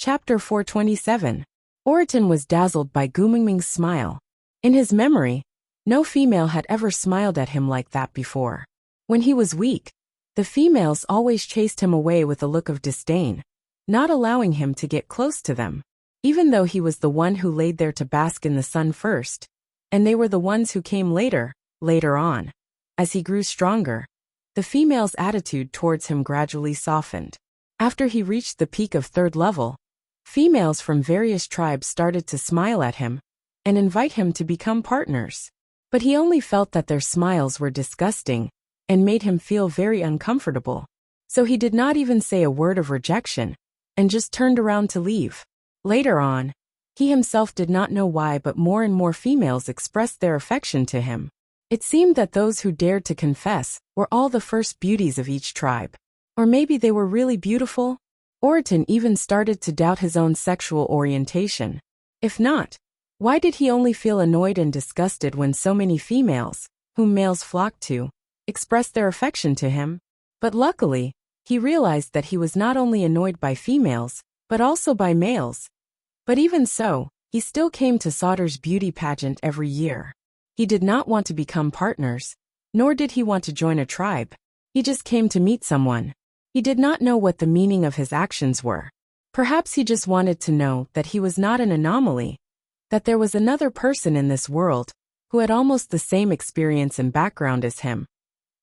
Chapter 427. Oriton was dazzled by Gu Mingming's smile. In his memory, no female had ever smiled at him like that before. When he was weak, the females always chased him away with a look of disdain, not allowing him to get close to them. Even though he was the one who laid there to bask in the sun first, and they were the ones who came later on. As he grew stronger, the female's attitude towards him gradually softened. After he reached the peak of 3rd level, females from various tribes started to smile at him and invite him to become partners. But he only felt that their smiles were disgusting and made him feel very uncomfortable. So he did not even say a word of rejection and just turned around to leave. Later on, he himself did not know why, but more and more females expressed their affection to him. It seemed that those who dared to confess were all the first beauties of each tribe. Or maybe they were really beautiful? Oriton even started to doubt his own sexual orientation. If not, why did he only feel annoyed and disgusted when so many females, whom males flocked to, expressed their affection to him? But luckily, he realized that he was not only annoyed by females, but also by males. But even so, he still came to Sauter's beauty pageant every year. He did not want to become partners, nor did he want to join a tribe. He just came to meet someone. He did not know what the meaning of his actions were. Perhaps he just wanted to know that he was not an anomaly, that there was another person in this world who had almost the same experience and background as him,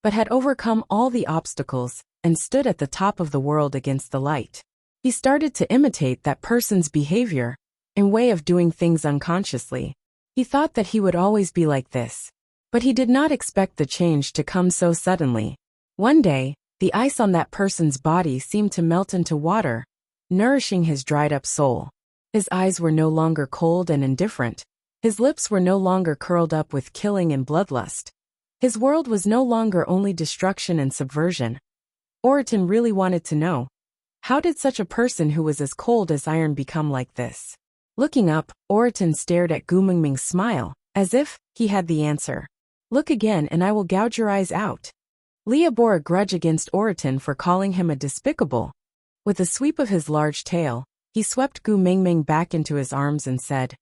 but had overcome all the obstacles and stood at the top of the world against the light. He started to imitate that person's behavior and way of doing things unconsciously. He thought that he would always be like this, but he did not expect the change to come so suddenly. One day, the ice on that person's body seemed to melt into water, nourishing his dried-up soul. His eyes were no longer cold and indifferent. His lips were no longer curled up with killing and bloodlust. His world was no longer only destruction and subversion. Oriton really wanted to know, how did such a person who was as cold as iron become like this? Looking up, Oriton stared at Gu Mingming's smile, as if he had the answer. Look again and I will gouge your eyes out. Leah bore a grudge against Oriton for calling him a despicable. With a sweep of his large tail, he swept Gu Mingming back into his arms and said,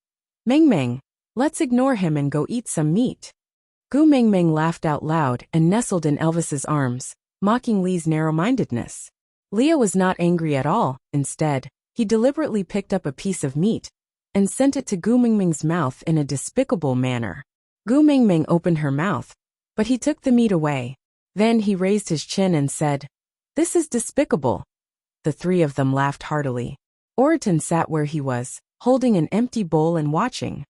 Mingming, let's ignore him and go eat some meat. Gu Mingming laughed out loud and nestled in Elvis's arms, mocking Lee's narrow-mindedness. Leah was not angry at all. Instead, he deliberately picked up a piece of meat and sent it to Gu Mingming's mouth in a despicable manner. Gu Mingming opened her mouth, but he took the meat away. Then he raised his chin and said, This is despicable. The 3 of them laughed heartily. Oriton sat where he was, holding an empty bowl and watching.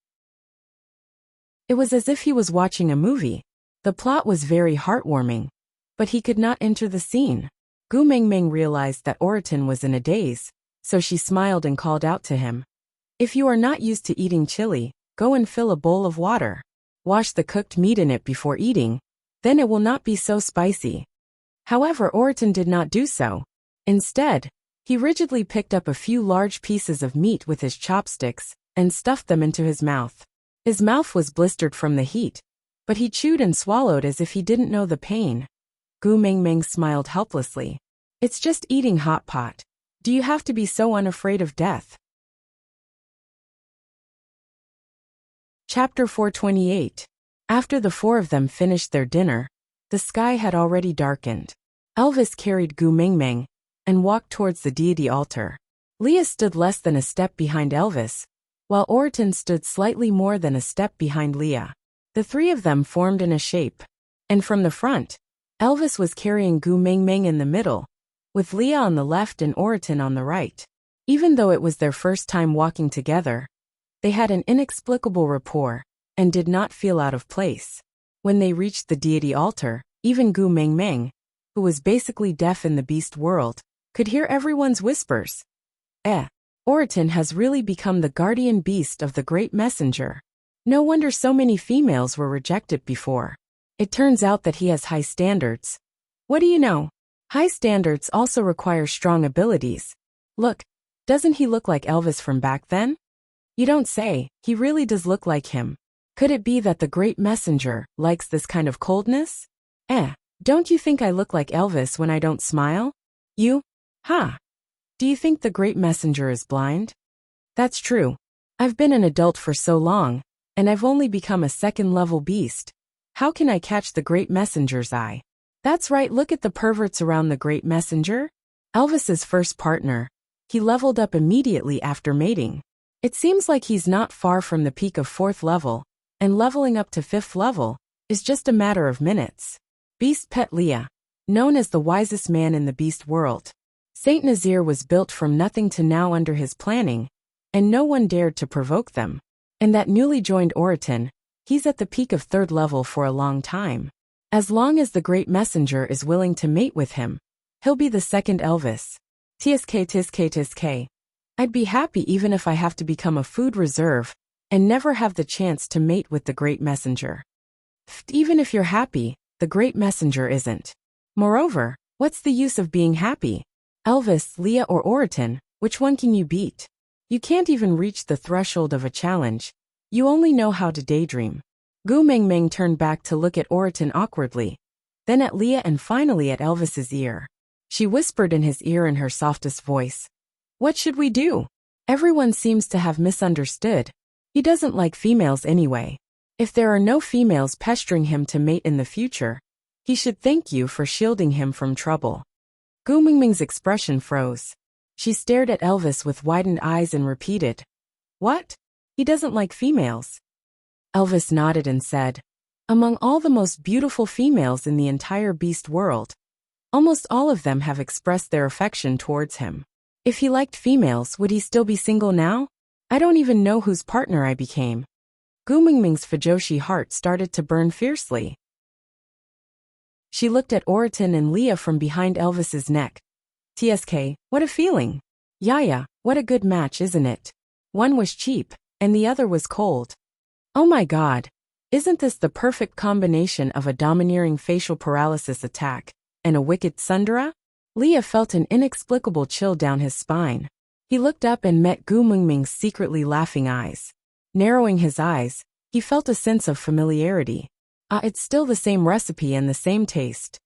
It was as if he was watching a movie. The plot was very heartwarming, but he could not enter the scene. Gu Mingming realized that Oriton was in a daze, so she smiled and called out to him. If you are not used to eating chili, go and fill a bowl of water. Wash the cooked meat in it before eating, then it will not be so spicy. However, Oriton did not do so. Instead, he rigidly picked up a few large pieces of meat with his chopsticks and stuffed them into his mouth. His mouth was blistered from the heat, but he chewed and swallowed as if he didn't know the pain. Gu Mingming smiled helplessly. It's just eating hot pot. Do you have to be so unafraid of death? Chapter 428. After the 4 of them finished their dinner, the sky had already darkened. Elvis carried Gu Mingming and walked towards the deity altar. Leah stood less than a step behind Elvis, while Oriton stood slightly more than a step behind Leah. The 3 of them formed in a shape, and from the front, Elvis was carrying Gu Mingming in the middle, with Leah on the left and Oriton on the right. Even though it was their first time walking together, they had an inexplicable rapport and did not feel out of place. When they reached the deity altar, even Gu Mingming, who was basically deaf in the beast world, could hear everyone's whispers. Oriton has really become the guardian beast of the great messenger. No wonder so many females were rejected before. It turns out that he has high standards. What do you know? High standards also require strong abilities. Look, doesn't he look like Elvis from back then? You don't say, he really does look like him. Could it be that the great messenger likes this kind of coldness? Don't you think I look like Elvis when I don't smile? You? Ha! Do you think the great messenger is blind? That's true. I've been an adult for so long, and I've only become a second-level beast. How can I catch the great messenger's eye? That's right, look at the perverts around the great messenger. Elvis's first partner. He leveled up immediately after mating. It seems like he's not far from the peak of 4th level, and leveling up to 5th level is just a matter of minutes. Beast Pet Leah. Known as the wisest man in the beast world. Saint Nazir was built from nothing to now under his planning, and no one dared to provoke them. And that newly joined Oriton, he's at the peak of 3rd level for a long time. As long as the great messenger is willing to mate with him, he'll be the second Elvis. Tsk. I'd be happy even if I have to become a food reserve and never have the chance to mate with the great messenger. Even if you're happy, the great messenger isn't. Moreover, what's the use of being happy? Elvis, Leah or Oriton, which one can you beat? You can't even reach the threshold of a challenge. You only know how to daydream. Gu Mengmeng turned back to look at Oriton awkwardly, then at Leah and finally at Elvis's ear. She whispered in his ear in her softest voice. What should we do? Everyone seems to have misunderstood. He doesn't like females anyway. If there are no females pestering him to mate in the future, he should thank you for shielding him from trouble. Gu Mingming's expression froze. She stared at Elvis with widened eyes and repeated, What? He doesn't like females. Elvis nodded and said, Among all the most beautiful females in the entire beast world, almost all of them have expressed their affection towards him. If he liked females, would he still be single now? I don't even know whose partner I became. Gu Mingming's Fujoshi heart started to burn fiercely. She looked at Oriton and Leah from behind Elvis's neck. Tsk, what a feeling. Yaya, what a good match, isn't it? One was cheap, and the other was cold. Oh my god. Isn't this the perfect combination of a domineering facial paralysis attack and a wicked tsundere? Leah felt an inexplicable chill down his spine. He looked up and met Gu Mingming's secretly laughing eyes. Narrowing his eyes, he felt a sense of familiarity. It's still the same recipe and the same taste.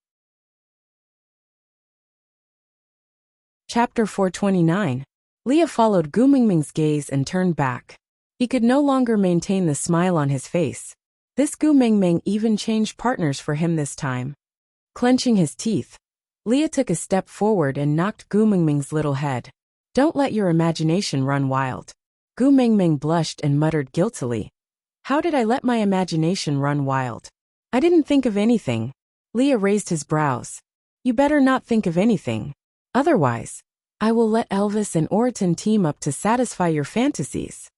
Chapter 429. Leah followed Gu Mingming's gaze and turned back. He could no longer maintain the smile on his face. This Gu Mingming even changed partners for him this time. Clenching his teeth, Leah took a step forward and knocked Gu Mingming's little head. Don't let your imagination run wild. Gu Mingming blushed and muttered guiltily. How did I let my imagination run wild? I didn't think of anything. Leah raised his brows. You better not think of anything. Otherwise, I will let Elvis and Oriton team up to satisfy your fantasies.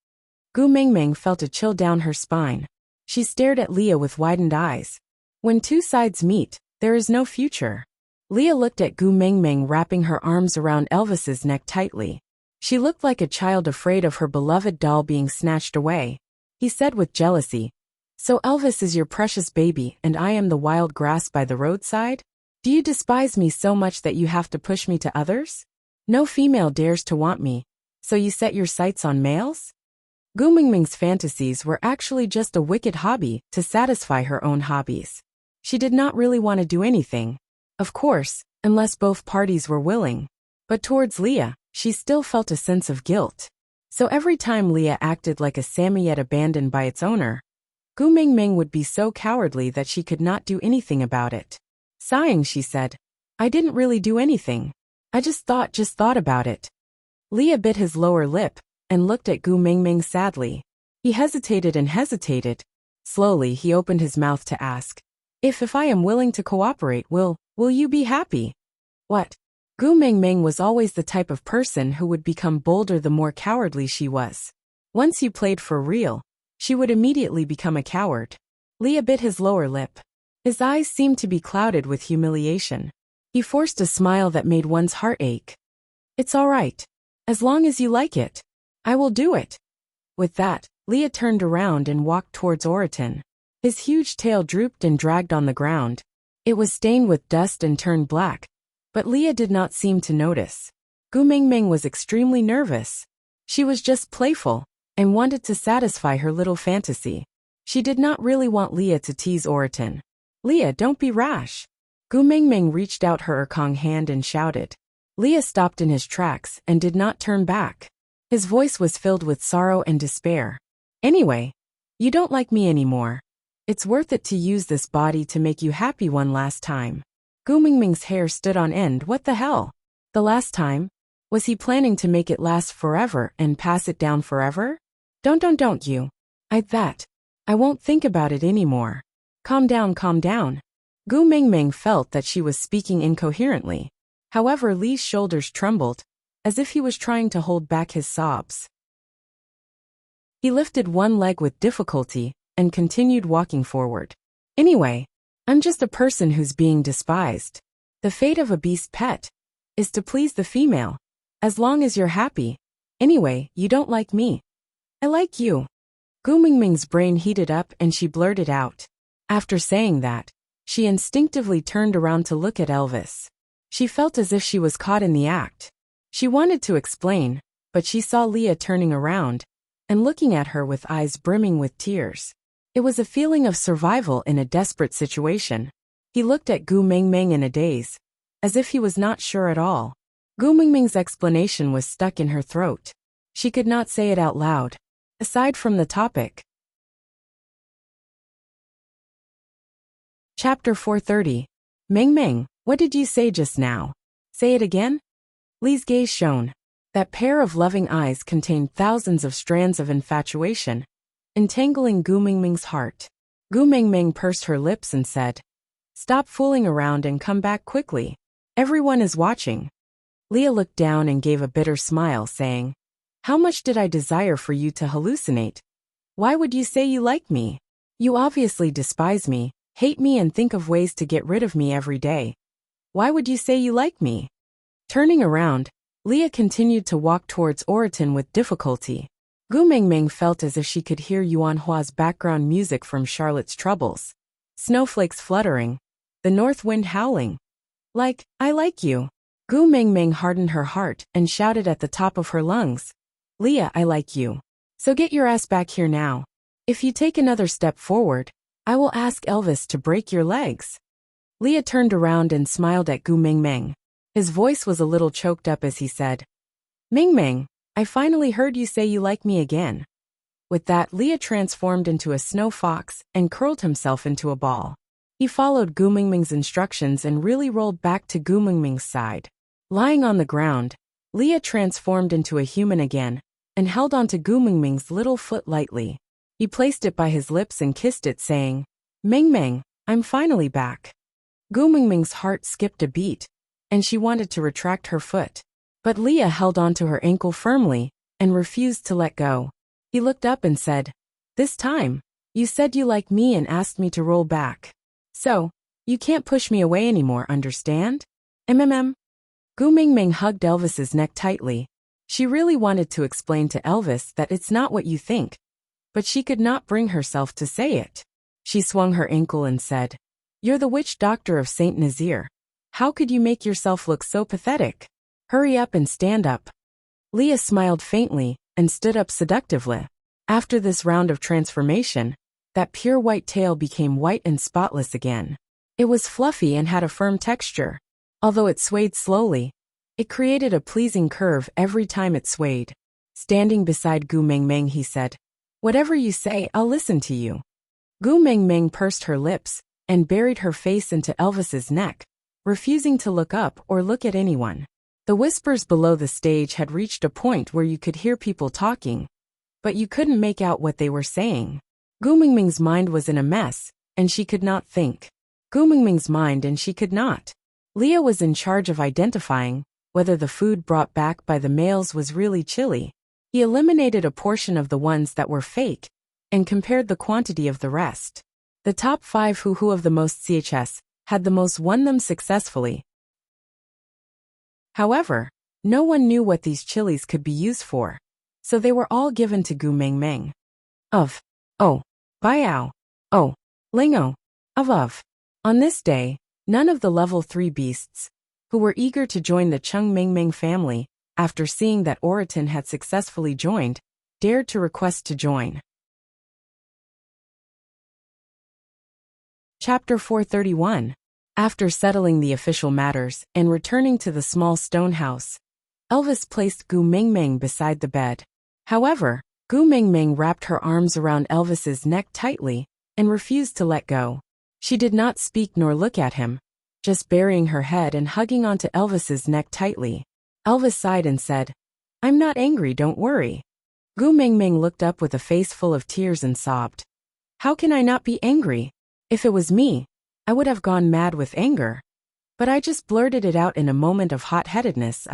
Gu Mingming felt a chill down her spine. She stared at Leah with widened eyes. When two sides meet, there is no future. Leah looked at Gu Mingming wrapping her arms around Elvis's neck tightly. She looked like a child afraid of her beloved doll being snatched away. He said with jealousy, So Elvis is your precious baby and I am the wild grass by the roadside? Do you despise me so much that you have to push me to others? No female dares to want me, so you set your sights on males? Gu Mingming's fantasies were actually just a wicked hobby to satisfy her own hobbies. She did not really want to do anything. Of course, unless both parties were willing. But towards Leah, she still felt a sense of guilt. So every time Leah acted like a Samoyed abandoned by its owner, Gu Mingming would be so cowardly that she could not do anything about it. Sighing, she said, I didn't really do anything. I just thought about it. Leah bit his lower lip and looked at Gu Mingming sadly. He hesitated and hesitated. Slowly, he opened his mouth to ask, If I am willing to cooperate, will you be happy? What? Gu Mingming was always the type of person who would become bolder the more cowardly she was. Once you played for real, she would immediately become a coward. Leah bit his lower lip. His eyes seemed to be clouded with humiliation. He forced a smile that made one's heart ache. It's all right. As long as you like it. I will do it. With that, Leah turned around and walked towards Oriton. His huge tail drooped and dragged on the ground. It was stained with dust and turned black, but Leah did not seem to notice. Gu Mingming was extremely nervous. She was just playful and wanted to satisfy her little fantasy. She did not really want Leah to tease Oriton. Leah, don't be rash. Gu Mingming reached out her Erkong hand and shouted. Leah stopped in his tracks and did not turn back. His voice was filled with sorrow and despair. Anyway, you don't like me anymore. It's worth it to use this body to make you happy one last time. Gu Mingming's hair stood on end. What the hell? The last time? Was he planning to make it last forever and pass it down forever? Don't you. I won't think about it anymore. Calm down. Gu Mingming felt that she was speaking incoherently. However, Li's shoulders trembled, as if he was trying to hold back his sobs. He lifted one leg with difficulty and continued walking forward. Anyway, I'm just a person who's being despised. The fate of a beast pet is to please the female, as long as you're happy. Anyway, you don't like me. I like you. Gu Mingming's brain heated up and she blurted out. After saying that, she instinctively turned around to look at Elvis. She felt as if she was caught in the act. She wanted to explain, but she saw Leah turning around and looking at her with eyes brimming with tears. It was a feeling of survival in a desperate situation. He looked at Gu Mingming in a daze, as if he was not sure at all. Gu Mingming's explanation was stuck in her throat. She could not say it out loud. Aside from the topic. Chapter 430. Mingming, what did you say just now? Say it again? Li's gaze shone. That pair of loving eyes contained thousands of strands of infatuation, entangling Gu Mingming's heart. Gu Mingming pursed her lips and said, Stop fooling around and come back quickly. Everyone is watching. Leah looked down and gave a bitter smile, saying, How much did I desire for you to hallucinate? Why would you say you like me? You obviously despise me, hate me and think of ways to get rid of me every day. Why would you say you like me? Turning around, Leah continued to walk towards Oriton with difficulty. Gu Mingming felt as if she could hear Yuan Hua's background music from Charlotte's Troubles. Snowflakes fluttering. The north wind howling. I like you. Gu Mingming hardened her heart and shouted at the top of her lungs. Leah, I like you. So get your ass back here now. If you take another step forward, I will ask Elvis to break your legs. Leah turned around and smiled at Gu Mingming. His voice was a little choked up as he said, Mingming, I finally heard you say you like me again. With that, Leah transformed into a snow fox and curled himself into a ball. He followed Gu Mingming's instructions and really rolled back to Gu Mingming's side. Lying on the ground, Leah transformed into a human again and held onto Gu Mingming's little foot lightly. He placed it by his lips and kissed it, saying, Mingming, I'm finally back. Gu Mingming's heart skipped a beat, and she wanted to retract her foot. But Leah held onto her ankle firmly and refused to let go. He looked up and said, This time, you said you like me and asked me to roll back. So, you can't push me away anymore, understand? Gu Mingming hugged Elvis's neck tightly. She really wanted to explain to Elvis that it's not what you think, but she could not bring herself to say it. She swung her ankle and said, You're the witch doctor of Saint Nazir. How could you make yourself look so pathetic? Hurry up and stand up. Leah smiled faintly and stood up seductively. After this round of transformation, that pure white tail became white and spotless again. It was fluffy and had a firm texture. Although it swayed slowly, it created a pleasing curve every time it swayed. Standing beside Gu Mingming, he said, Whatever you say, I'll listen to you. Gu Mingming pursed her lips and buried her face into Elvis's neck, refusing to look up or look at anyone. The whispers below the stage had reached a point where you could hear people talking, but you couldn't make out what they were saying. Gu Mingming's mind was in a mess, and she could not think. Gu Mingming's mind and she could not. Leah was in charge of identifying whether the food brought back by the males was really chili. He eliminated a portion of the ones that were fake and compared the quantity of the rest. The top 5 who of the most CHS had the most won them successfully. However, no one knew what these chilies could be used for, so they were all given to Gu Mingming. Biao. Lingo. On this day, none of the level 3 beasts, who were eager to join the Chung Mingming family after seeing that Oriton had successfully joined, dared to request to join. Chapter 431. After settling the official matters and returning to the small stone house, Elvis placed Gu Mingming beside the bed. However, Gu Mingming wrapped her arms around Elvis's neck tightly and refused to let go. She did not speak nor look at him, just burying her head and hugging onto Elvis's neck tightly. Elvis sighed and said, "I'm not angry, don't worry." Gu Mingming looked up with a face full of tears and sobbed. "How can I not be angry? If it was me, I would have gone mad with anger. But I just blurted it out in a moment of hot-headedness.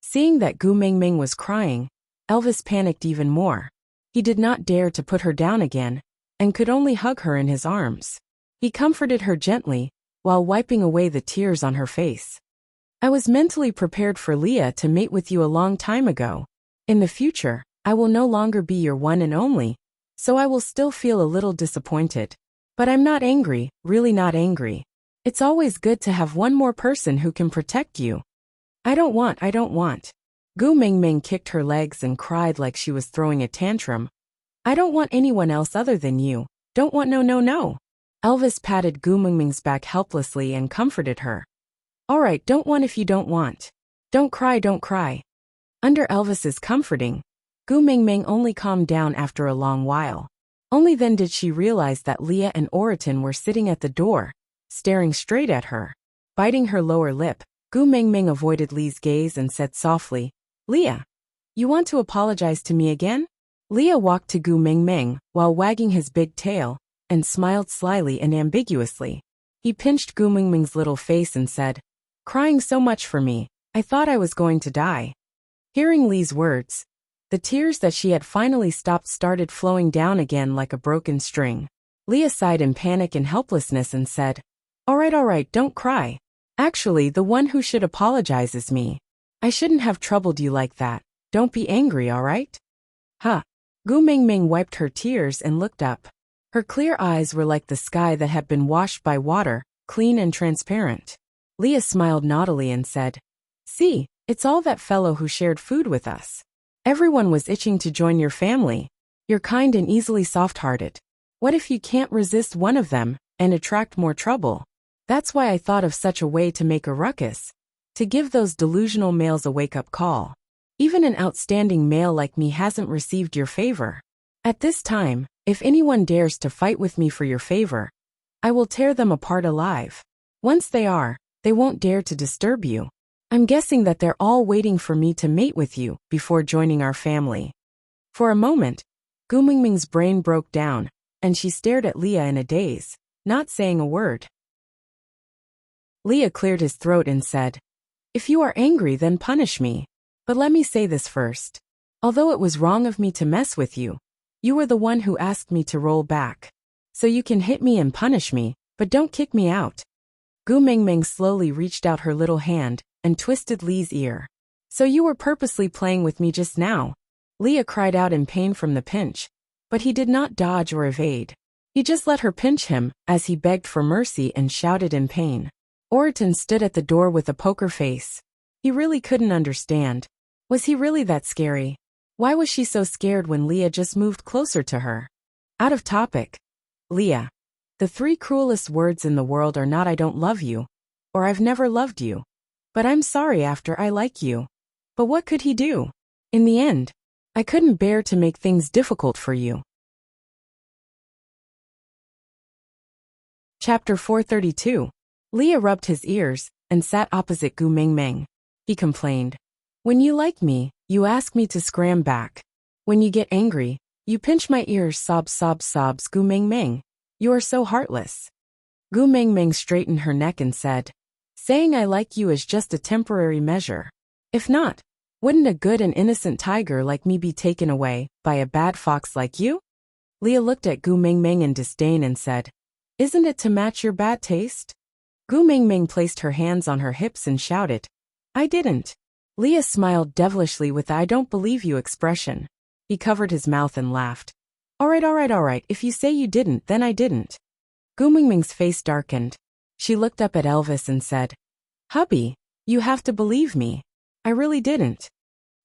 Seeing that Gu Mingming was crying, Elvis panicked even more. He did not dare to put her down again, and could only hug her in his arms. He comforted her gently, while wiping away the tears on her face. "I was mentally prepared for Leah to mate with you a long time ago. In the future, I will no longer be your one and only, so I will still feel a little disappointed. But I'm not angry, really not angry. It's always good to have one more person who can protect you. I don't want. Gu Mingming kicked her legs and cried like she was throwing a tantrum. "I don't want anyone else other than you. Don't want no. Elvis patted Gu Mingming's back helplessly and comforted her. "All right, don't want if you don't want. Don't cry. Under Elvis's comforting, Gu Mingming only calmed down after a long while. Only then did she realize that Leah and Oriton were sitting at the door, staring straight at her. Biting her lower lip, Gu Mingming avoided Lee's gaze and said softly, "Leah, you want to apologize to me again?" Leah walked to Gu Mingming while wagging his big tail and smiled slyly and ambiguously. He pinched Gu Mingming's little face and said, "Crying so much for me, I thought I was going to die." Hearing Lee's words, the tears that she had finally stopped started flowing down again like a broken string. Leah sighed in panic and helplessness and said, All right, don't cry. Actually, the one who should apologize is me. I shouldn't have troubled you like that. Don't be angry, all right?" "Huh." Gu Mingming wiped her tears and looked up. Her clear eyes were like the sky that had been washed by water, clean and transparent. Leah smiled naughtily and said, "See, it's all that fellow who shared food with us. Everyone was itching to join your family. You're kind and easily soft-hearted. What if you can't resist one of them and attract more trouble? That's why I thought of such a way to make a ruckus, to give those delusional males a wake-up call. Even an outstanding male like me hasn't received your favor. At this time, if anyone dares to fight with me for your favor, I will tear them apart alive. Once they won't dare to disturb you. I'm guessing that they're all waiting for me to mate with you before joining our family." For a moment, Gu Mingming's brain broke down, and she stared at Leah in a daze, not saying a word. Leah cleared his throat and said, "If you are angry, then punish me. But let me say this first. Although it was wrong of me to mess with you, you were the one who asked me to roll back. So you can hit me and punish me, but don't kick me out." Gu Mingming slowly reached out her little hand and twisted Lee's ear. "So you were purposely playing with me just now?" Leah cried out in pain from the pinch, but he did not dodge or evade. He just let her pinch him as he begged for mercy and shouted in pain. Oriton stood at the door with a poker face. He really couldn't understand. Was he really that scary? Why was she so scared when Leah just moved closer to her? Out of topic. Leah. The 3 cruelest words in the world are not "I don't love you," or "I've never loved you," but "I'm sorry" after "I like you." But what could he do? In the end, I couldn't bear to make things difficult for you. Chapter 432. Leah rubbed his ears and sat opposite Gu Mingming. He complained, "When you like me, you ask me to scram back. When you get angry, you pinch my ears, sobs Gu Mingming. You are so heartless." Gu Mingming straightened her neck and said, "Saying I like you is just a temporary measure. If not, wouldn't a good and innocent tiger like me be taken away by a bad fox like you?" Leah looked at Gu Mingming in disdain and said, "Isn't it to match your bad taste?" Gu Mingming placed her hands on her hips and shouted, "I didn't." Leah smiled devilishly with the "I don't believe you" expression. He covered his mouth and laughed. All right. If you say you didn't, then I didn't." Gu Mingming's face darkened. She looked up at Elvis and said, "Hubby, you have to believe me. I really didn't."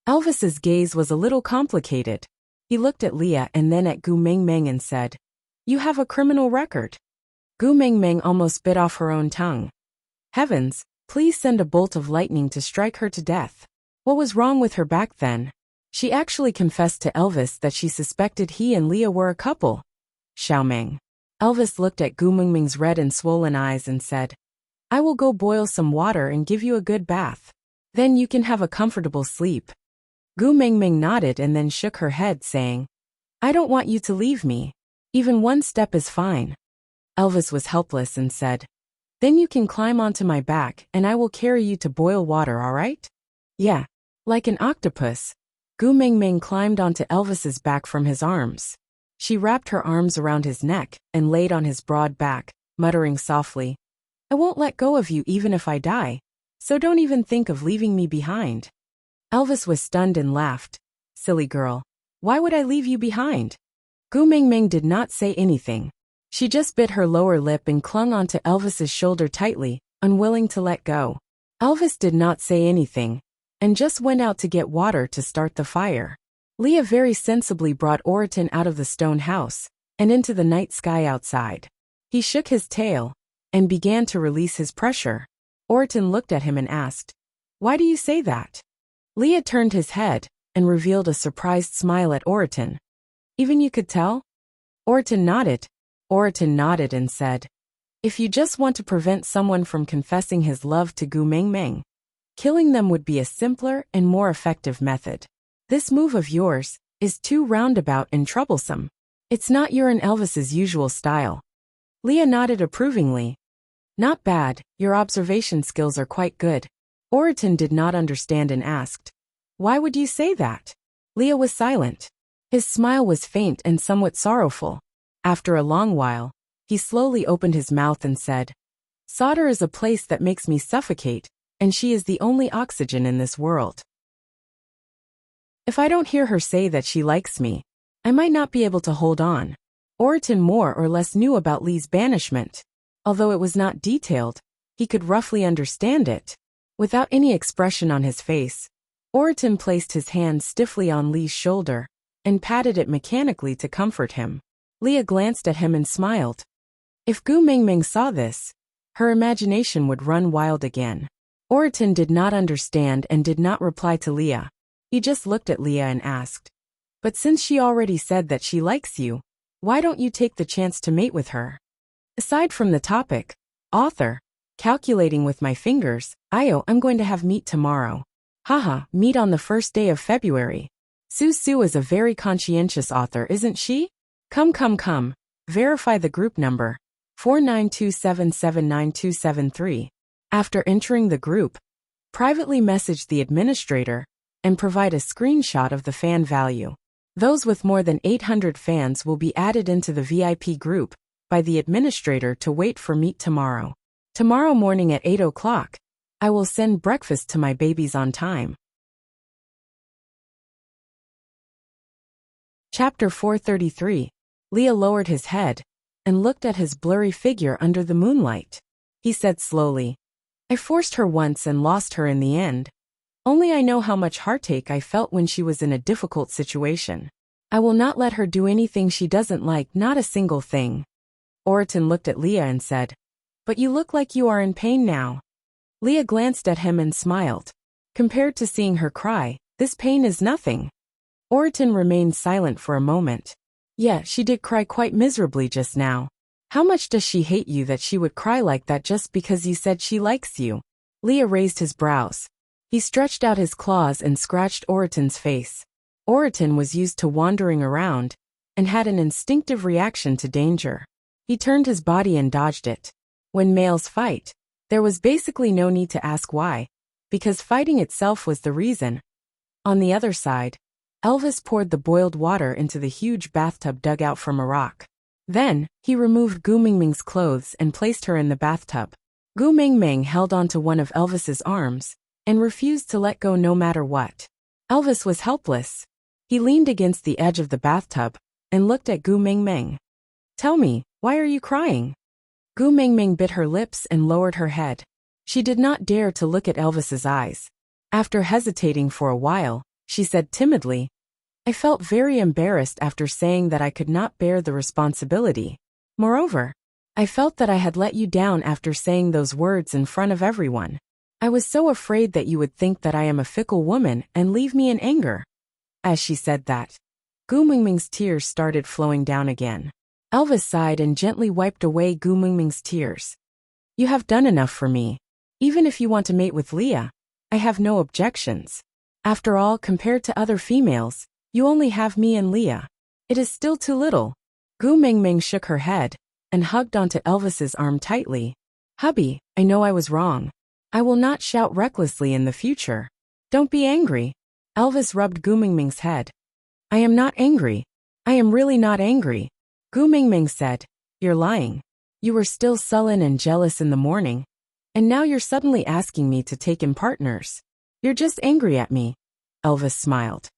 Elvis's gaze was a little complicated. He looked at Leah and then at Gu Mingming and said, "You have a criminal record." Gu Mingming almost bit off her own tongue. Heavens, please send a bolt of lightning to strike her to death. What was wrong with her back then? She actually confessed to Elvis that she suspected he and Leah were a couple. Xiaoming. Elvis looked at Gu Mingming's red and swollen eyes and said, I will go boil some water and give you a good bath. Then you can have a comfortable sleep. Gu Mingming nodded and then shook her head, saying, I don't want you to leave me. Even one step is fine. Elvis was helpless and said, Then you can climb onto my back and I will carry you to boil water, all right? Yeah. Like an octopus, Gu Mingming climbed onto Elvis's back from his arms. She wrapped her arms around his neck and laid on his broad back, muttering softly, I won't let go of you even if I die, so don't even think of leaving me behind. Elvis was stunned and laughed. Silly girl. Why would I leave you behind? Gu Mingming did not say anything. She just bit her lower lip and clung onto Elvis's shoulder tightly, unwilling to let go. Elvis did not say anything, and just went out to get water to start the fire. Leah very sensibly brought Oriton out of the stone house, and into the night sky outside. He shook his tail, and began to release his pressure. Oriton looked at him and asked, Why do you say that? Leah turned his head, and revealed a surprised smile at Oriton. Even you could tell? Oriton nodded. Oriton nodded and said, If you just want to prevent someone from confessing his love to Gu Mingming, killing them would be a simpler and more effective method. This move of yours is too roundabout and troublesome. It's not your and Elvis's usual style. Leah nodded approvingly. Not bad, your observation skills are quite good. Oriton did not understand and asked, Why would you say that? Leah was silent. His smile was faint and somewhat sorrowful. After a long while, he slowly opened his mouth and said, Solder is a place that makes me suffocate, and she is the only oxygen in this world. If I don't hear her say that she likes me, I might not be able to hold on. Oriton more or less knew about Lee's banishment. Although it was not detailed, he could roughly understand it. Without any expression on his face, Oriton placed his hand stiffly on Lee's shoulder and patted it mechanically to comfort him. Leah glanced at him and smiled. If Gu Mingming saw this, her imagination would run wild again. Oriton did not understand and did not reply to Leah. He just looked at Leah and asked, But since she already said that she likes you, why don't you take the chance to mate with her? Aside from the topic, author, calculating with my fingers, I'm going to have meat tomorrow. Haha, meat on the first day of February. Sue is a very conscientious author, isn't she? Come. Verify the group number, 4927799273. After entering the group, privately message the administrator, and provide a screenshot of the fan value. Those with more than 800 fans will be added into the VIP group by the administrator to wait for meet tomorrow. Tomorrow morning at 8 o'clock, I will send breakfast to my babies on time. Chapter 433. Leah lowered his head and looked at his blurry figure under the moonlight. He said slowly, I forced her once and lost her in the end. Only I know how much heartache I felt when she was in a difficult situation. I will not let her do anything she doesn't like, not a single thing. Oriton looked at Leah and said, But you look like you are in pain now. Leah glanced at him and smiled. Compared to seeing her cry, this pain is nothing. Oriton remained silent for a moment. Yeah, she did cry quite miserably just now. How much does she hate you that she would cry like that just because you said she likes you? Leah raised his brows. He stretched out his claws and scratched Oriton's face. Oriton was used to wandering around and had an instinctive reaction to danger. He turned his body and dodged it. When males fight, there was basically no need to ask why, because fighting itself was the reason. On the other side, Elvis poured the boiled water into the huge bathtub dug out from a rock. Then, he removed Gu Mingming's clothes and placed her in the bathtub. Gu Mingming held onto one of Elvis's arms and refused to let go no matter what. Elvis was helpless. He leaned against the edge of the bathtub and looked at Gu Mingming. Tell me, why are you crying? Gu Mingming bit her lips and lowered her head. She did not dare to look at Elvis's eyes. After hesitating for a while, she said timidly, I felt very embarrassed after saying that I could not bear the responsibility. Moreover, I felt that I had let you down after saying those words in front of everyone. I was so afraid that you would think that I am a fickle woman and leave me in anger." As she said that, Gu Mingming's tears started flowing down again. Elvis sighed and gently wiped away Gu Mingming's tears. "You have done enough for me. Even if you want to mate with Leah, I have no objections. After all, compared to other females, you only have me and Leah. It is still too little." Gu Mingming shook her head and hugged onto Elvis's arm tightly. "Hubby, I know I was wrong. I will not shout recklessly in the future. Don't be angry." Elvis rubbed Gu Mingming's head. "I am not angry. I am really not angry." Gu Mingming said, "You're lying. You were still sullen and jealous in the morning, and now you're suddenly asking me to take in partners. You're just angry at me." Elvis smiled.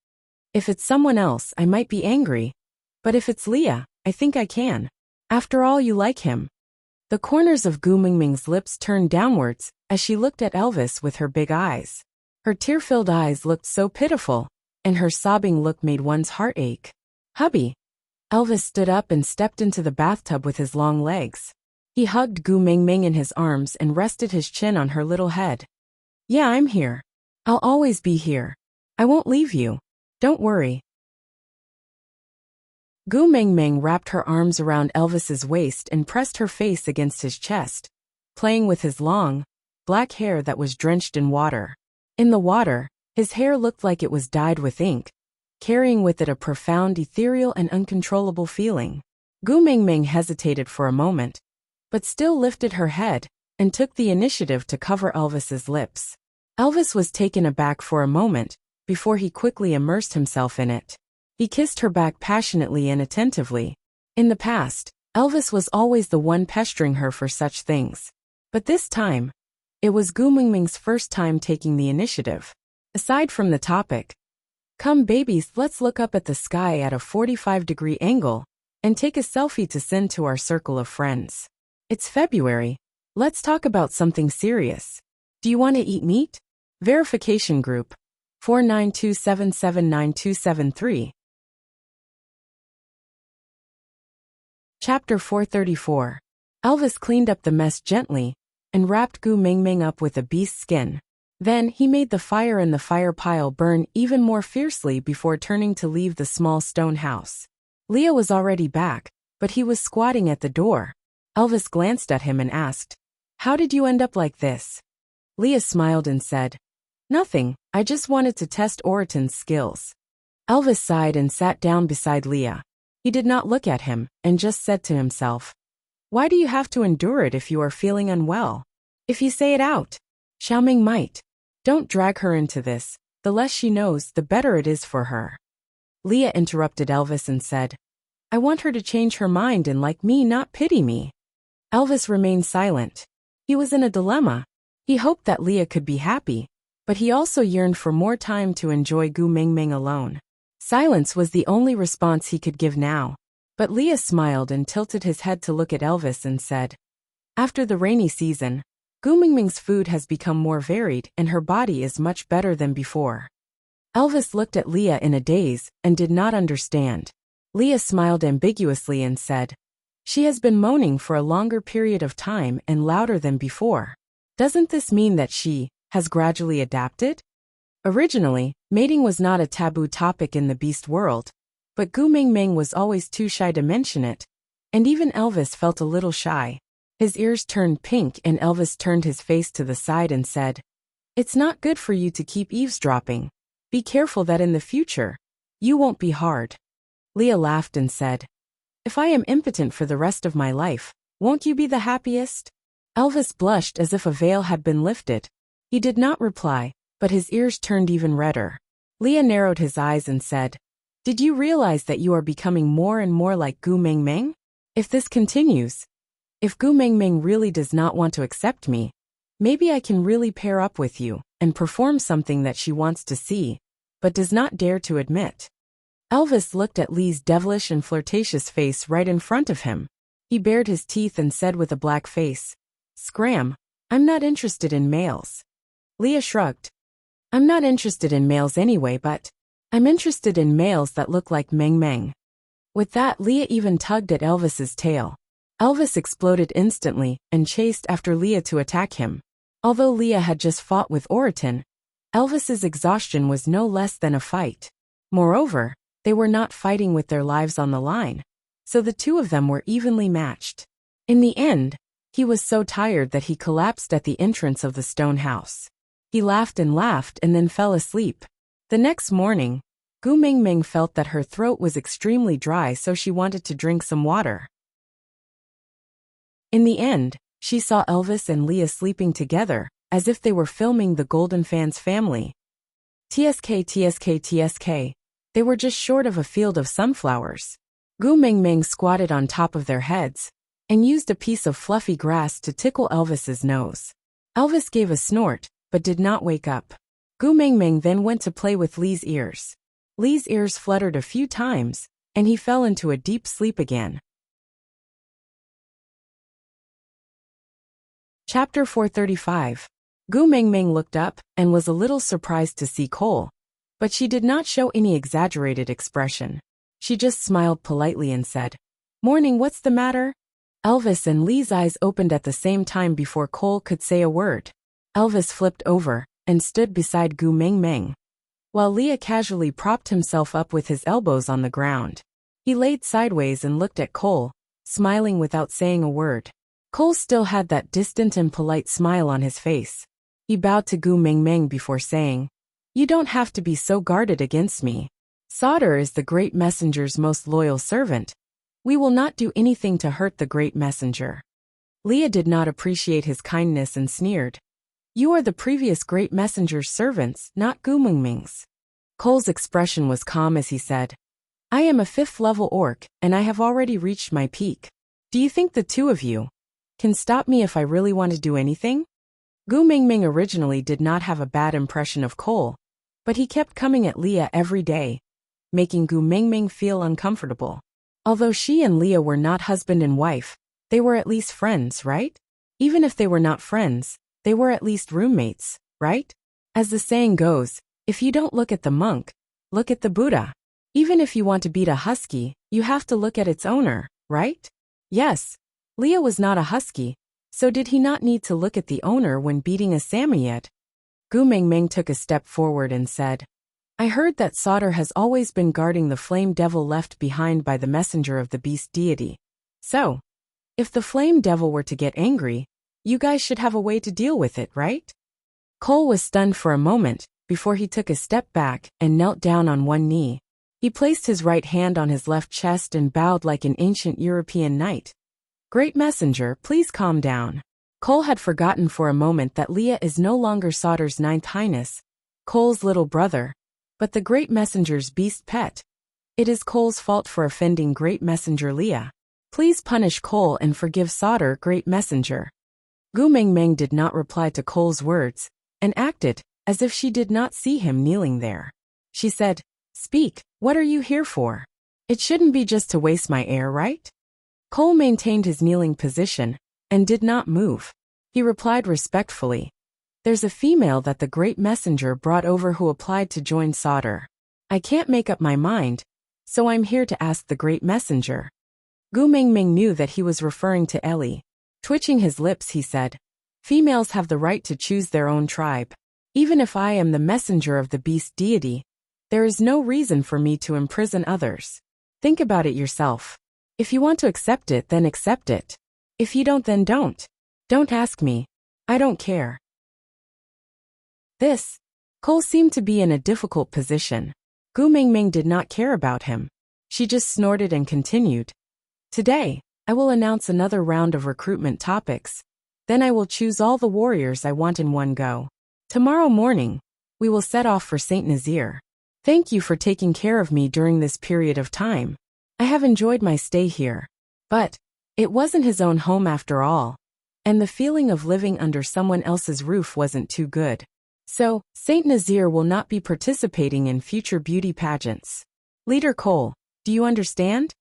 "If it's someone else, I might be angry. But if it's Leah, I think I can. After all, you like him." The corners of Gu Mingming's lips turned downwards as she looked at Elvis with her big eyes. Her tear-filled eyes looked so pitiful, and her sobbing look made one's heart ache. "Hubby." Elvis stood up and stepped into the bathtub with his long legs. He hugged Gu Mingming in his arms and rested his chin on her little head. "Yeah, I'm here. I'll always be here. I won't leave you. Don't worry." Gu Mingming wrapped her arms around Elvis's waist and pressed her face against his chest, playing with his long, black hair that was drenched in water. In the water, his hair looked like it was dyed with ink, carrying with it a profound, ethereal and uncontrollable feeling. Gu Mingming hesitated for a moment, but still lifted her head and took the initiative to cover Elvis's lips. Elvis was taken aback for a moment before he quickly immersed himself in it. He kissed her back passionately and attentively. In the past, Elvis was always the one pestering her for such things. But this time, it was Gu Mingming's first time taking the initiative. Aside from the topic, "Come babies, let's look up at the sky at a 45-degree angle and take a selfie to send to our circle of friends. It's February. Let's talk about something serious. Do you want to eat meat?" Verification group 4927799273. Chapter 434. Elvis cleaned up the mess gently and wrapped Gu Mingming up with a beast's skin. Then he made the fire in the fire pile burn even more fiercely before turning to leave the small stone house. Leah was already back, but he was squatting at the door. Elvis glanced at him and asked, "How did you end up like this?" Leah smiled and said, "Nothing, I just wanted to test Oriton's skills." Elvis sighed and sat down beside Leah. He did not look at him and just said to himself, "Why do you have to endure it if you are feeling unwell? If you say it out, Xiaoming might. Don't drag her into this. The less she knows, the better it is for her." Leah interrupted Elvis and said, "I want her to change her mind and like me, not pity me." Elvis remained silent. He was in a dilemma. He hoped that Leah could be happy, but he also yearned for more time to enjoy Gu Mingming alone. Silence was the only response he could give now. But Leah smiled and tilted his head to look at Elvis and said, "After the rainy season, Gu Mingming's food has become more varied and her body is much better than before." Elvis looked at Leah in a daze and did not understand. Leah smiled ambiguously and said, "She has been moaning for a longer period of time and louder than before. Doesn't this mean that she has gradually adapted?" Originally, mating was not a taboo topic in the beast world, but Gu Mingming was always too shy to mention it, and even Elvis felt a little shy. His ears turned pink and Elvis turned his face to the side and said, "It's not good for you to keep eavesdropping. Be careful that in the future, you won't be hard." Leah laughed and said, "If I am impotent for the rest of my life, won't you be the happiest?" Elvis blushed as if a veil had been lifted. He did not reply, but his ears turned even redder. Leah narrowed his eyes and said, "Did you realize that you are becoming more and more like Gu Mingming? If this continues, if Gu Mingming really does not want to accept me, maybe I can really pair up with you and perform something that she wants to see, but does not dare to admit." Elvis looked at Lee's devilish and flirtatious face right in front of him. He bared his teeth and said with a black face, "Scram, I'm not interested in males." Leah shrugged. "I'm not interested in males anyway, but I'm interested in males that look like Meng Meng." With that, Leah even tugged at Elvis's tail. Elvis exploded instantly and chased after Leah to attack him. Although Leah had just fought with Oriton, Elvis's exhaustion was no less than a fight. Moreover, they were not fighting with their lives on the line, so the two of them were evenly matched. In the end, he was so tired that he collapsed at the entrance of the stone house. He laughed and then fell asleep. The next morning, Gu Mingming felt that her throat was extremely dry, so she wanted to drink some water. In the end, she saw Elvis and Leah sleeping together, as if they were filming the Golden Fans family. TSK. They were just short of a field of sunflowers. Gu Mingming squatted on top of their heads and used a piece of fluffy grass to tickle Elvis's nose. Elvis gave a snort, but did not wake up. Gu Mingming then went to play with Lee's ears. Lee's ears fluttered a few times, and he fell into a deep sleep again. Chapter 435. Gu Mingming looked up and was a little surprised to see Cole, but she did not show any exaggerated expression. She just smiled politely and said, "Morning, what's the matter?" Elvis and Lee's eyes opened at the same time before Cole could say a word. Elvis flipped over and stood beside Gu Mingming, while Leah casually propped himself up with his elbows on the ground. He laid sideways and looked at Cole, smiling without saying a word. Cole still had that distant and polite smile on his face. He bowed to Gu Mingming before saying, "You don't have to be so guarded against me. Sauter is the great messenger's most loyal servant. We will not do anything to hurt the great messenger." Leah did not appreciate his kindness and sneered, "You are the previous great messenger's servants, not Gu Mingming's." Cole's expression was calm as he said, "I am a 5th-level orc, and I have already reached my peak. Do you think the two of you can stop me if I really want to do anything?" Gu Mingming originally did not have a bad impression of Cole, but he kept coming at Leah every day, making Gu Mingming feel uncomfortable. Although she and Leah were not husband and wife, they were at least friends, right? Even if they were not friends, they were at least roommates, right? As the saying goes, if you don't look at the monk, look at the Buddha. Even if you want to beat a husky, you have to look at its owner, right? Yes, Leah was not a husky, so did he not need to look at the owner when beating a Samoyed? Gu Mingming took a step forward and said, "I heard that Sauter has always been guarding the flame devil left behind by the messenger of the beast deity. So, if the flame devil were to get angry, you guys should have a way to deal with it, right?" Cole was stunned for a moment, before he took a step back and knelt down on one knee. He placed his right hand on his left chest and bowed like an ancient European knight. "Great messenger, please calm down." Cole had forgotten for a moment that Leah is no longer Sauter's 9th Highness, Cole's little brother, but the great messenger's beast pet. It is Cole's fault for offending great messenger Leah. Please punish Cole and forgive Sauter, great messenger. Gu Mingming did not reply to Cole's words, and acted as if she did not see him kneeling there. She said, "Speak, what are you here for? It shouldn't be just to waste my air, right?" Cole maintained his kneeling position, and did not move. He replied respectfully, "There's a female that the great messenger brought over who applied to join Sauter. I can't make up my mind, so I'm here to ask the great messenger." Gu Mingming knew that he was referring to Ellie. Twitching his lips, he said, "Females have the right to choose their own tribe. Even if I am the messenger of the beast deity, there is no reason for me to imprison others. Think about it yourself. If you want to accept it, then accept it. If you don't, then don't. Don't ask me. I don't care." Cole seemed to be in a difficult position. Gu Mingming did not care about him. She just snorted and continued, "Today, I will announce another round of recruitment topics. Then I will choose all the warriors I want in one go. Tomorrow morning, we will set off for Saint Nazaire. Thank you for taking care of me during this period of time. I have enjoyed my stay here. But it wasn't his own home after all, and the feeling of living under someone else's roof wasn't too good. So, Saint Nazaire will not be participating in future beauty pageants. Leader Cole, do you understand?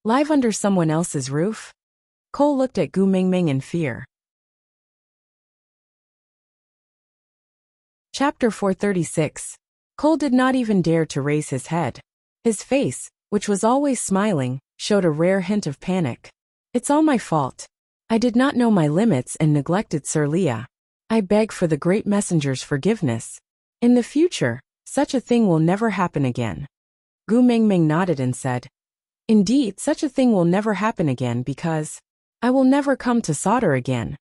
Live under someone else's roof?" Cole looked at Gu Mingming in fear. Chapter 436. Cole did not even dare to raise his head. His face, which was always smiling, showed a rare hint of panic. It's all my fault. I did not know my limits and neglected Sir Leah. I beg for the great messenger's forgiveness. In the future, such a thing will never happen again. Gu Mingming nodded and said, Indeed, such a thing will never happen again because I will never come to Sauter again.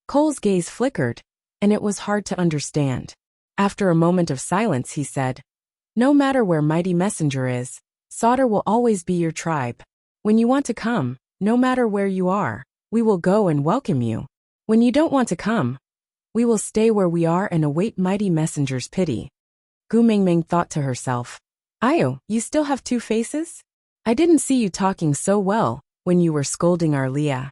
Cole's gaze flickered, and it was hard to understand. After a moment of silence he said, No matter where Mighty Messenger is, Sauter will always be your tribe. When you want to come, no matter where you are, we will go and welcome you. When you don't want to come, we will stay where we are and await Mighty Messenger's pity. Gu Mingming thought to herself, Ayo, you still have two faces? I didn't see you talking so well when you were scolding our Leah.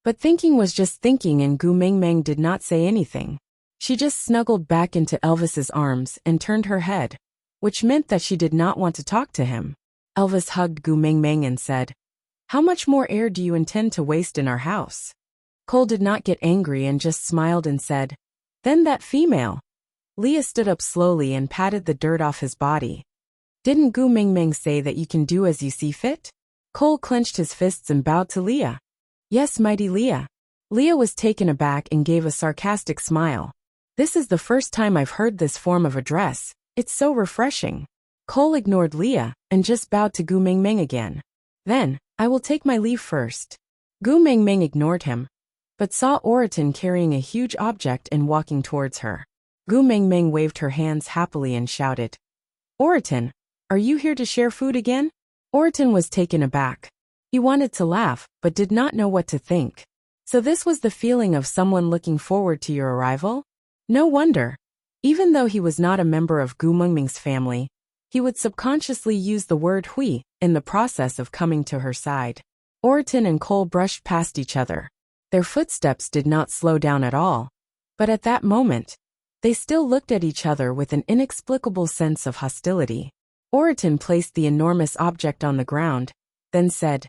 But thinking was just thinking and Gu Mingming did not say anything. She just snuggled back into Elvis's arms and turned her head, which meant that she did not want to talk to him. Elvis hugged Gu Mingming and said, How much more air do you intend to waste in our house? Cole did not get angry and just smiled and said, Then that female. Leah stood up slowly and patted the dirt off his body. Didn't Gu Mingming say that you can do as you see fit? Cole clenched his fists and bowed to Leah. Yes, mighty Leah. Leah was taken aback and gave a sarcastic smile. This is the first time I've heard this form of address. It's so refreshing. Cole ignored Leah and just bowed to Gu Mingming again. Then, I will take my leave first. Gu Mingming ignored him, but saw Oriton carrying a huge object and walking towards her. Gu Mingming waved her hands happily and shouted, Oriton, are you here to share food again? Oriton was taken aback. He wanted to laugh, but did not know what to think. So this was the feeling of someone looking forward to your arrival? No wonder. Even though he was not a member of Gu Mingming's family, he would subconsciously use the word hui in the process of coming to her side. Oriton and Cole brushed past each other. Their footsteps did not slow down at all. But at that moment, they still looked at each other with an inexplicable sense of hostility. Oriton placed the enormous object on the ground, then said,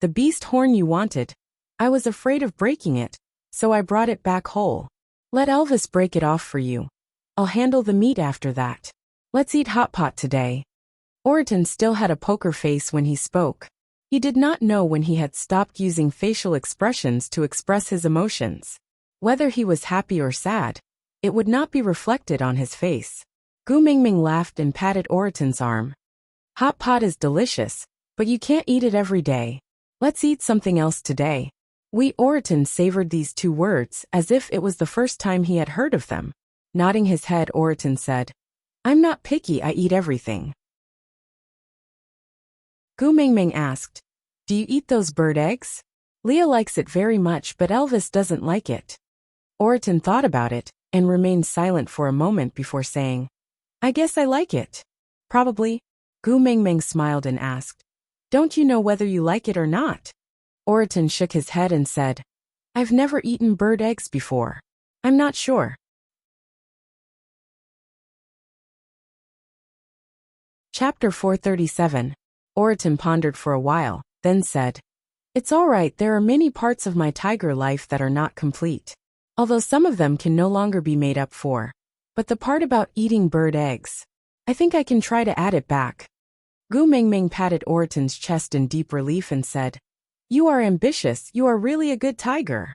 The beast horn you wanted. I was afraid of breaking it, so I brought it back whole. Let Elvis break it off for you. I'll handle the meat after that. Let's eat hot pot today. Oriton still had a poker face when he spoke. He did not know when he had stopped using facial expressions to express his emotions. Whether he was happy or sad, it would not be reflected on his face. Gu Mingming laughed and patted Oriton's arm. Hot pot is delicious, but you can't eat it every day. Let's eat something else today. Oriton savored these two words as if it was the first time he had heard of them. Nodding his head, Oriton said, I'm not picky, I eat everything. Gu Mingming asked, Do you eat those bird eggs? Leah likes it very much but Elvis doesn't like it. Oriton thought about it and remained silent for a moment before saying, I guess I like it. Probably. Gu Mingming smiled and asked, Don't you know whether you like it or not? Oriton shook his head and said, I've never eaten bird eggs before. I'm not sure. Chapter 437. Oriton pondered for a while, then said, It's all right, there are many parts of my tiger life that are not complete. Although some of them can no longer be made up for. But the part about eating bird eggs, I think I can try to add it back. Gu Mingming patted Oriton's chest in deep relief and said, You are ambitious, you are really a good tiger.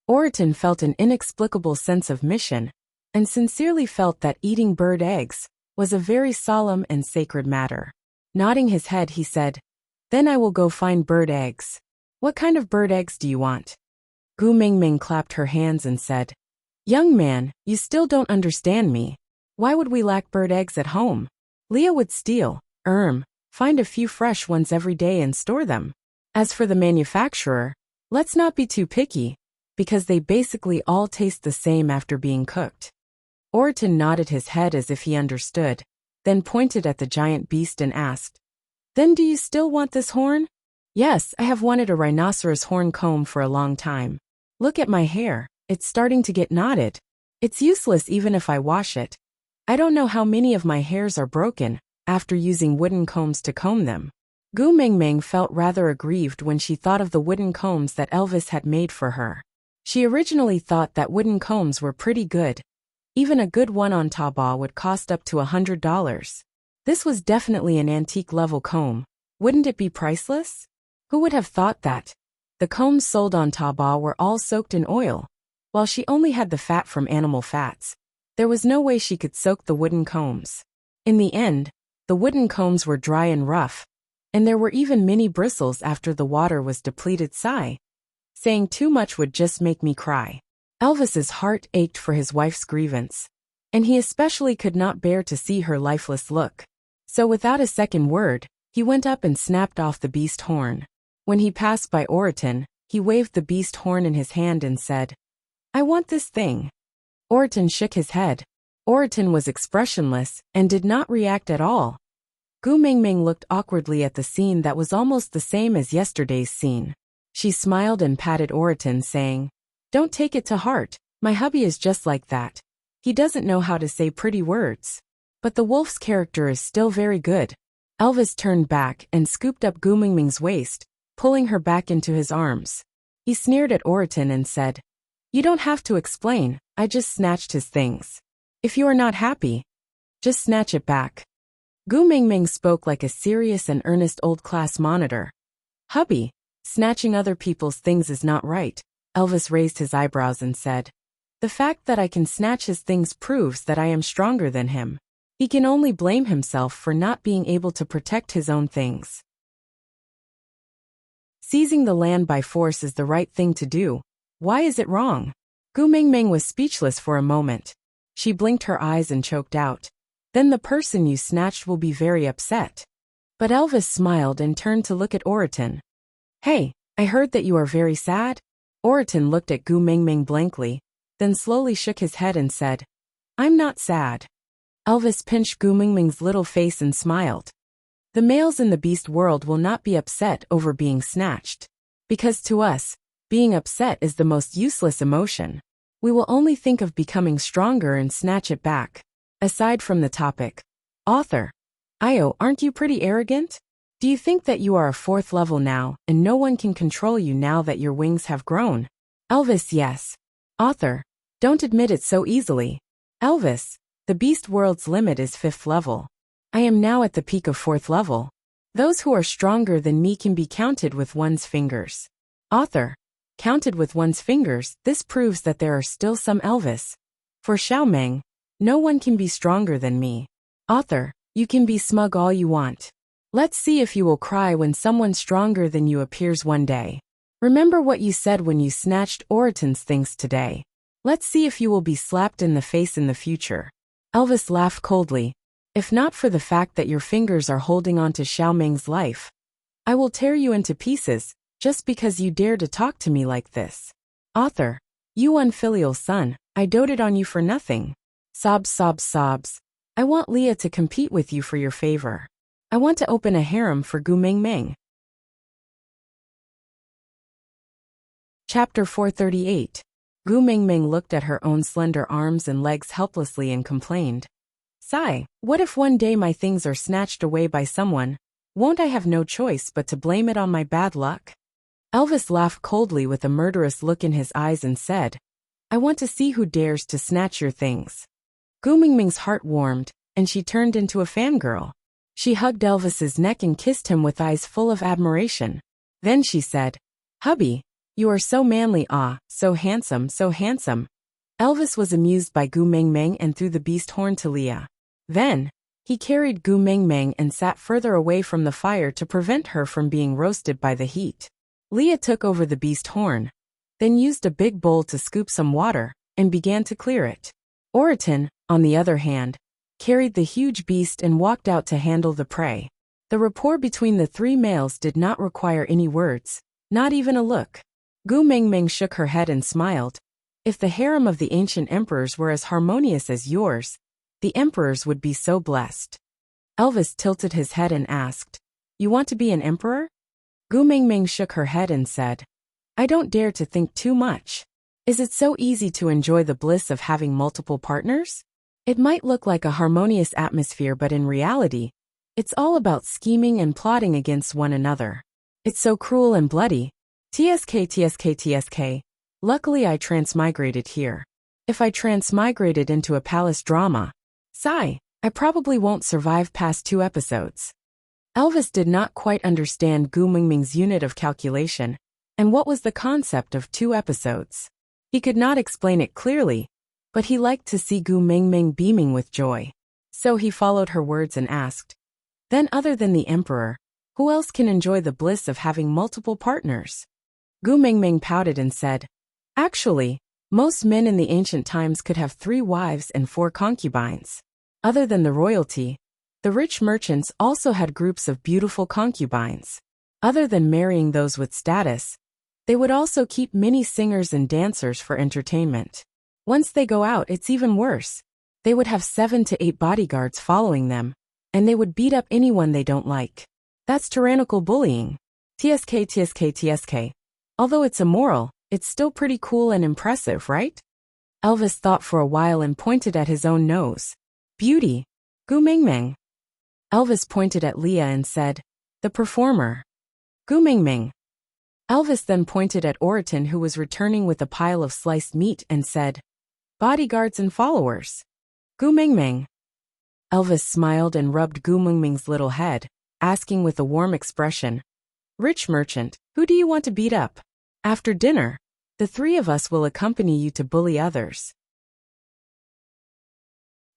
Oriton felt an inexplicable sense of mission, and sincerely felt that eating bird eggs was a very solemn and sacred matter. Nodding his head he said, Then I will go find bird eggs. What kind of bird eggs do you want? Gu Mingming clapped her hands and said, Young man, you still don't understand me. Why would we lack bird eggs at home? Leah would steal, find a few fresh ones every day and store them. As for the manufacturer, let's not be too picky, because they basically all taste the same after being cooked. Oriton nodded his head as if he understood, then pointed at the giant beast and asked, Then do you still want this horn? Yes, I have wanted a rhinoceros horn comb for a long time. Look at my hair, it's starting to get knotted. It's useless even if I wash it. I don't know how many of my hairs are broken after using wooden combs to comb them. Gu Mingming felt rather aggrieved when she thought of the wooden combs that Elvis had made for her. She originally thought that wooden combs were pretty good. Even a good one on Taobao would cost up to $100. This was definitely an antique-level comb. Wouldn't it be priceless? Who would have thought that? The combs sold on Taobao were all soaked in oil. While she only had the fat from animal fats, there was no way she could soak the wooden combs. In the end, the wooden combs were dry and rough, and there were even mini bristles after the water was depleted. Sigh. Saying too much would just make me cry. Elvis's heart ached for his wife's grievance, and he especially could not bear to see her lifeless look. So without a second word, he went up and snapped off the beast horn. When he passed by Oriton, he waved the beast horn in his hand and said, "I want this thing." Oriton shook his head. Oriton was expressionless and did not react at all. Gu Mingming looked awkwardly at the scene that was almost the same as yesterday's scene. She smiled and patted Oriton, saying, "Don't take it to heart, my hubby is just like that. He doesn't know how to say pretty words. But the wolf's character is still very good." Elvis turned back and scooped up Gu Mingming's waist, pulling her back into his arms. He sneered at Oriton and said, "You don't have to explain, I just snatched his things. If you are not happy, just snatch it back." Gu Mingming spoke like a serious and earnest old-class monitor. "Hubby, snatching other people's things is not right." Elvis raised his eyebrows and said, "The fact that I can snatch his things proves that I am stronger than him. He can only blame himself for not being able to protect his own things. Seizing the land by force is the right thing to do. Why is it wrong?" Gu Mingming was speechless for a moment. She blinked her eyes and choked out, "Then the person you snatched will be very upset." But Elvis smiled and turned to look at Oriton. "Hey, I heard that you are very sad?" Oriton looked at Gu Mingming blankly, then slowly shook his head and said, "I'm not sad." Elvis pinched Gu Mingming's little face and smiled. "The males in the beast world will not be upset over being snatched. Because to us, being upset is the most useless emotion. We will only think of becoming stronger and snatch it back." Aside from the topic, author, Io, aren't you pretty arrogant? Do you think that you are a 4th level now and no one can control you now that your wings have grown? Elvis, yes. Author, don't admit it so easily. Elvis, the beast world's limit is 5th level. I am now at the peak of 4th level. Those who are stronger than me can be counted with one's fingers. Author, counted with one's fingers, this proves that there are still some Elvis. For Xiaomeng, no one can be stronger than me. Author, you can be smug all you want. Let's see if you will cry when someone stronger than you appears one day. Remember what you said when you snatched Oriton's things today. Let's see if you will be slapped in the face in the future. Elvis laughed coldly. If not for the fact that your fingers are holding on to Xiaomeng's life, I will tear you into pieces, just because you dare to talk to me like this. Author, you unfilial son, I doted on you for nothing. Sobs, sobs, sobs. I want Leah to compete with you for your favor. I want to open a harem for Gu Mingming. Chapter 438. Gu Mingming looked at her own slender arms and legs helplessly and complained. Sigh, what if one day my things are snatched away by someone? Won't I have no choice but to blame it on my bad luck? Elvis laughed coldly with a murderous look in his eyes and said, I want to see who dares to snatch your things. Gu Mingming's heart warmed, and she turned into a fangirl. She hugged Elvis's neck and kissed him with eyes full of admiration. Then she said, Hubby, you are so manly, so handsome, so handsome. Elvis was amused by Gu Mingming and threw the beast horn to Leah. Then, he carried Gu Mingming and sat further away from the fire to prevent her from being roasted by the heat. Leah took over the beast horn, then used a big bowl to scoop some water, and began to clear it. Oriton, on the other hand, carried the huge beast and walked out to handle the prey. The rapport between the 3 males did not require any words, not even a look. Gu Mingming shook her head and smiled. If the harem of the ancient emperors were as harmonious as yours, the emperors would be so blessed. Elvis tilted his head and asked, You want to be an emperor? Gu Mingming shook her head and said, I don't dare to think too much. Is it so easy to enjoy the bliss of having multiple partners? It might look like a harmonious atmosphere, but in reality, it's all about scheming and plotting against one another. It's so cruel and bloody. TSK. Luckily I transmigrated here. If I transmigrated into a palace drama, sigh, I probably won't survive past 2 episodes. Elvis did not quite understand Gu Mingming's unit of calculation, And what was the concept of 2 episodes? He could not explain it clearly, but he liked to see Gu Mingming beaming with joy. So he followed her words and asked, "Then other than the emperor, who else can enjoy the bliss of having multiple partners?" Gu Mingming pouted and said, "Actually, most men in the ancient times could have 3 wives and 4 concubines. Other than the royalty, the rich merchants also had groups of beautiful concubines. Other than marrying those with status, they would also keep many singers and dancers for entertainment. Once they go out, it's even worse. They would have 7 to 8 bodyguards following them, and they would beat up anyone they don't like. That's tyrannical bullying. TSK. Although it's immoral, it's still pretty cool and impressive, right?" Elvis thought for a while and pointed at his own nose. "Beauty. Gu Mingming." Elvis pointed at Leah and said, "The performer. Gu Mingming." Elvis then pointed at Oriton, who was returning with a pile of sliced meat, and said, "Bodyguards and followers. Gu Mingming." Elvis smiled and rubbed Gu Mingming's little head, asking with a warm expression, "Rich merchant, who do you want to beat up? After dinner, the 3 of us will accompany you to bully others."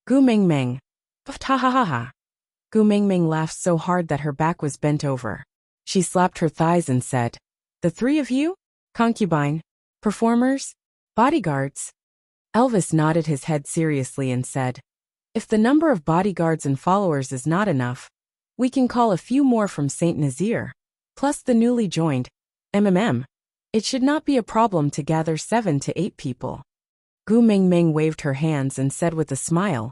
Gu Mingming. Ha ha ha ha. Gu Mingming laughed so hard that her back was bent over. She slapped her thighs and said, "The 3 of you? Concubine? Performers? Bodyguards?" Elvis nodded his head seriously and said, "If the number of bodyguards and followers is not enough, we can call a few more from Saint Nazaire, plus the newly joined MMM. It should not be a problem to gather 7 to 8 people." Gu Mingming waved her hands and said with a smile,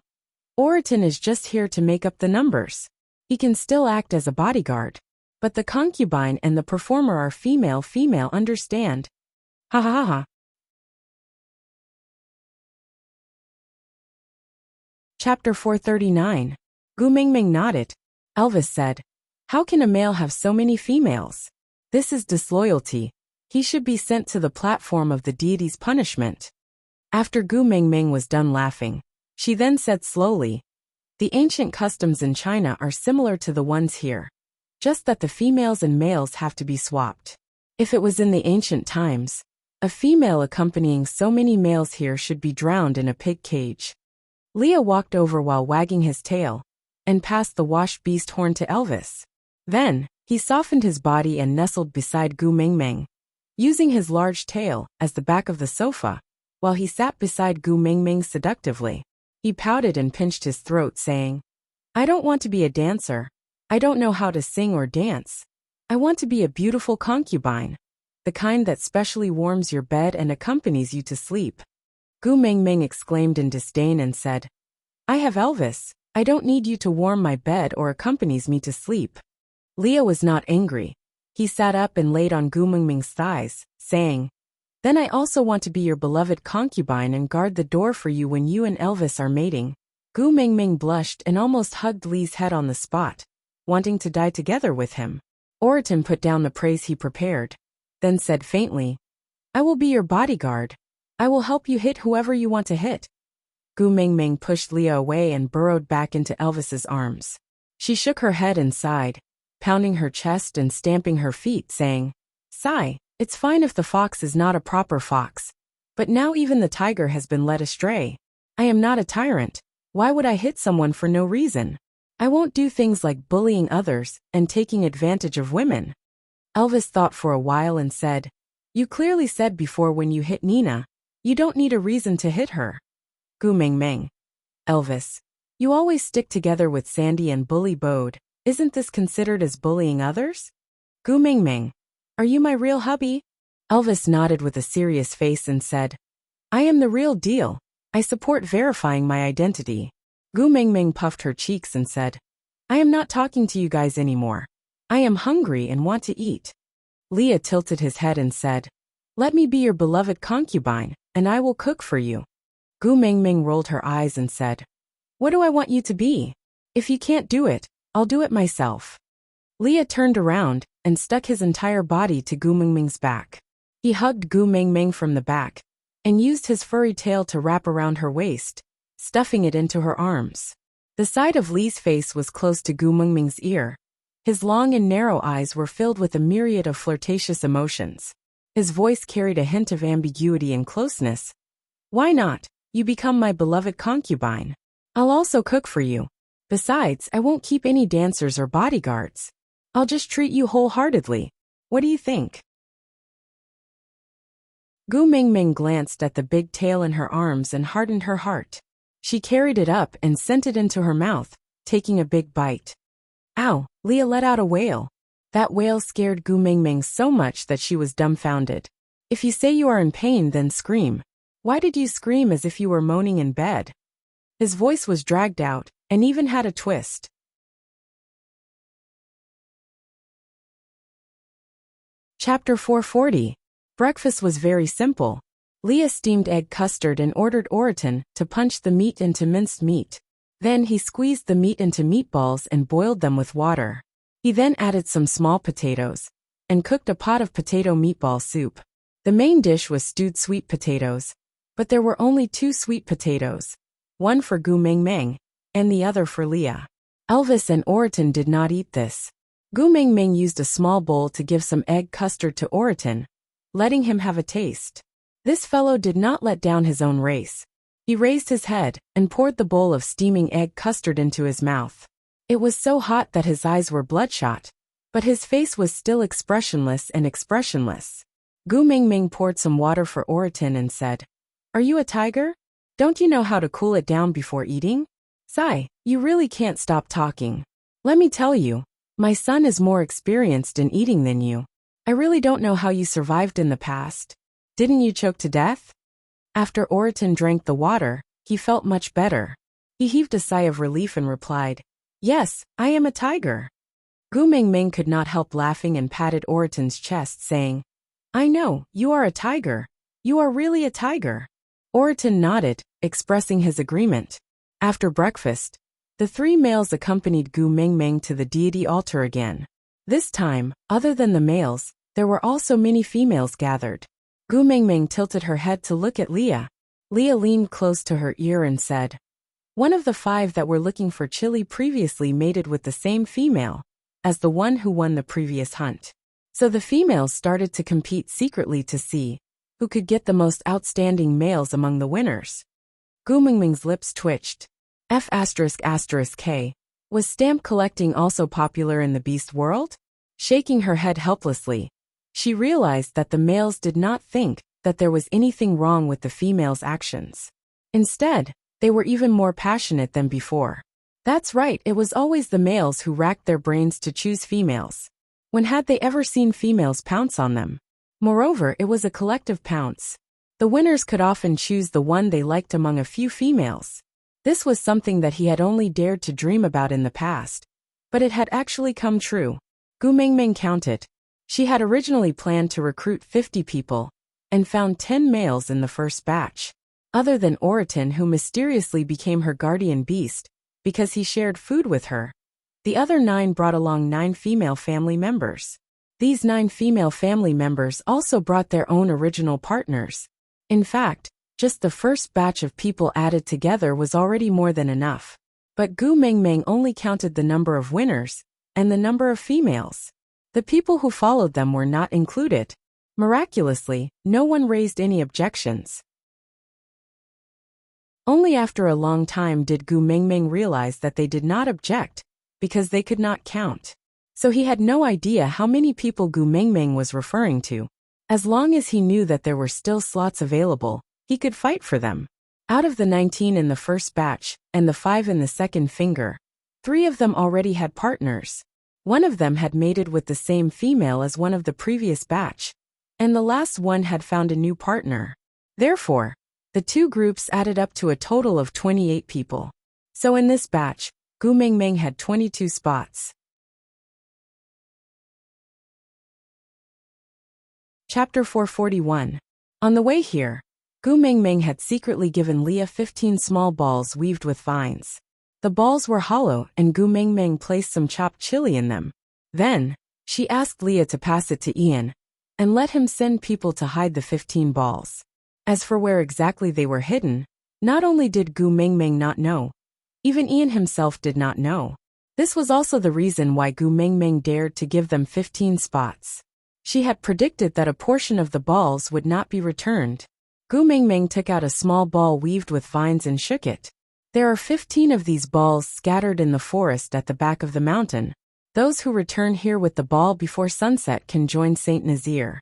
"Oriton is just here to make up the numbers. He can still act as a bodyguard, but the concubine and the performer are female, understand? Ha ha ha ha." Chapter 439. Gu Mingming nodded. Elvis said, "How can a male have so many females? This is disloyalty. He should be sent to the platform of the deity's punishment." After Gu Mingming was done laughing, she then said slowly, "The ancient customs in China are similar to the ones here, just that the females and males have to be swapped. If it was in the ancient times, a female accompanying so many males here should be drowned in a pig cage." Leah walked over while wagging his tail, and passed the washed beast horn to Elvis. Then, he softened his body and nestled beside Gu Mingming, using his large tail as the back of the sofa, while he sat beside Gu Mingming seductively. He pouted and pinched his throat, saying, "I don't want to be a dancer. I don't know how to sing or dance. I want to be a beautiful concubine, the kind that specially warms your bed and accompanies you to sleep." Gu Mingming exclaimed in disdain and said, "I have Elvis. I don't need you to warm my bed or accompanies me to sleep." Leah was not angry. He sat up and laid on Gu Mingming's thighs, saying, "Then I also want to be your beloved concubine and guard the door for you when you and Elvis are mating." Gu Mingming blushed and almost hugged Lee's head on the spot, wanting to die together with him. Oriton put down the praise he prepared, then said faintly, "I will be your bodyguard. I will help you hit whoever you want to hit." Gu Mingming pushed Leah away and burrowed back into Elvis's arms. She shook her head and sighed, pounding her chest and stamping her feet, saying, "Sigh, it's fine if the fox is not a proper fox. But now even the tiger has been led astray. I am not a tyrant. Why would I hit someone for no reason? I won't do things like bullying others and taking advantage of women." Elvis thought for a while and said, "You clearly said before when you hit Nina, you don't need a reason to hit her." Gu Mingming. "Elvis, you always stick together with Sandy and bully Bode. Isn't this considered as bullying others?" Gu Mingming. "Are you my real hubby?" Elvis nodded with a serious face and said, "I am the real deal. I support verifying my identity." Gu Mingming puffed her cheeks and said, "I am not talking to you guys anymore. I am hungry and want to eat." Leah tilted his head and said, "Let me be your beloved concubine, and I will cook for you." Gu Mingming rolled her eyes and said, "What do I want you to be? If you can't do it, I'll do it myself." Leah turned around and stuck his entire body to Gu Mingming's back. He hugged Gu Mingming from the back and used his furry tail to wrap around her waist, stuffing it into her arms. The side of Lee's face was close to Gu Mingming's ear. His long and narrow eyes were filled with a myriad of flirtatious emotions. His voice carried a hint of ambiguity and closeness. "Why not? You become my beloved concubine. I'll also cook for you. Besides, I won't keep any dancers or bodyguards. I'll just treat you wholeheartedly. What do you think?" Gu Mingming glanced at the big tail in her arms and hardened her heart. She carried it up and sent it into her mouth, taking a big bite. Ow! Leah let out a wail. That wail scared Gu Mingming so much that she was dumbfounded. "If you say you are in pain, then scream. Why did you scream as if you were moaning in bed?" His voice was dragged out, and even had a twist. Chapter 440. Breakfast was very simple. Leah steamed egg custard and ordered Oriton to punch the meat into minced meat. Then he squeezed the meat into meatballs and boiled them with water. He then added some small potatoes and cooked a pot of potato meatball soup. The main dish was stewed sweet potatoes, but there were only 2 sweet potatoes, one for Gu Mingming and the other for Leah. Elvis and Oriton did not eat this. Gu Mingming used a small bowl to give some egg custard to Oriton, letting him have a taste. This fellow did not let down his own race. He raised his head and poured the bowl of steaming egg custard into his mouth. It was so hot that his eyes were bloodshot, but his face was still expressionless and expressionless. Gu Mingming poured some water for Oriton and said, "Are you a tiger? Don't you know how to cool it down before eating? Sigh, you really can't stop talking. Let me tell you, my son is more experienced in eating than you. I really don't know how you survived in the past. Didn't you choke to death?" After Oriton drank the water, he felt much better. He heaved a sigh of relief and replied, "Yes, I am a tiger." Gu Mingming could not help laughing and patted Oriton's chest, saying, "I know, you are a tiger. You are really a tiger." Oriton nodded, expressing his agreement. After breakfast, the 3 males accompanied Gu Mingming to the deity altar again. This time, other than the males, there were also many females gathered. Gu Mingming tilted her head to look at Leah. Leah leaned close to her ear and said, "One of the 5 that were looking for chili previously mated with the same female as the one who won the previous hunt. So the females started to compete secretly to see who could get the most outstanding males among the winners." Gu Mingming's lips twitched. F***K. Was stamp collecting also popular in the beast world? Shaking her head helplessly, she realized that the males did not think that there was anything wrong with the females' actions. Instead, they were even more passionate than before. That's right, it was always the males who racked their brains to choose females. When had they ever seen females pounce on them? Moreover, it was a collective pounce. The winners could often choose the one they liked among a few females. This was something that he had only dared to dream about in the past, but it had actually come true. Gu Mingming counted. She had originally planned to recruit 50 people, and found 10 males in the first batch. Other than Oriton, who mysteriously became her guardian beast because he shared food with her, the other 9 brought along 9 female family members. These 9 female family members also brought their own original partners. In fact, just the first batch of people added together was already more than enough. But Gu Mingming only counted the number of winners and the number of females. The people who followed them were not included. Miraculously, no one raised any objections. Only after a long time did Gu Mingming realize that they did not object, because they could not count. So he had no idea how many people Gu Mingming was referring to. As long as he knew that there were still slots available, he could fight for them. Out of the 19 in the first batch, and the 5 in the second finger, 3 of them already had partners. One of them had mated with the same female as one of the previous batch, and the last one had found a new partner. Therefore, the 2 groups added up to a total of 28 people. So in this batch, Gu Mingming had 22 spots. Chapter 441. On the way here, Gu Mingming had secretly given Leah 15 small balls weaved with vines. The balls were hollow and Gu Mingming placed some chopped chili in them. Then, she asked Leah to pass it to Ian, and let him send people to hide the 15 balls. As for where exactly they were hidden, not only did Gu Mingming not know, even Ian himself did not know. This was also the reason why Gu Mingming dared to give them 15 spots. She had predicted that a portion of the balls would not be returned. Gu Mingming took out a small ball weaved with vines and shook it. There are 15 of these balls scattered in the forest at the back of the mountain. Those who return here with the ball before sunset can join Saint Nazir.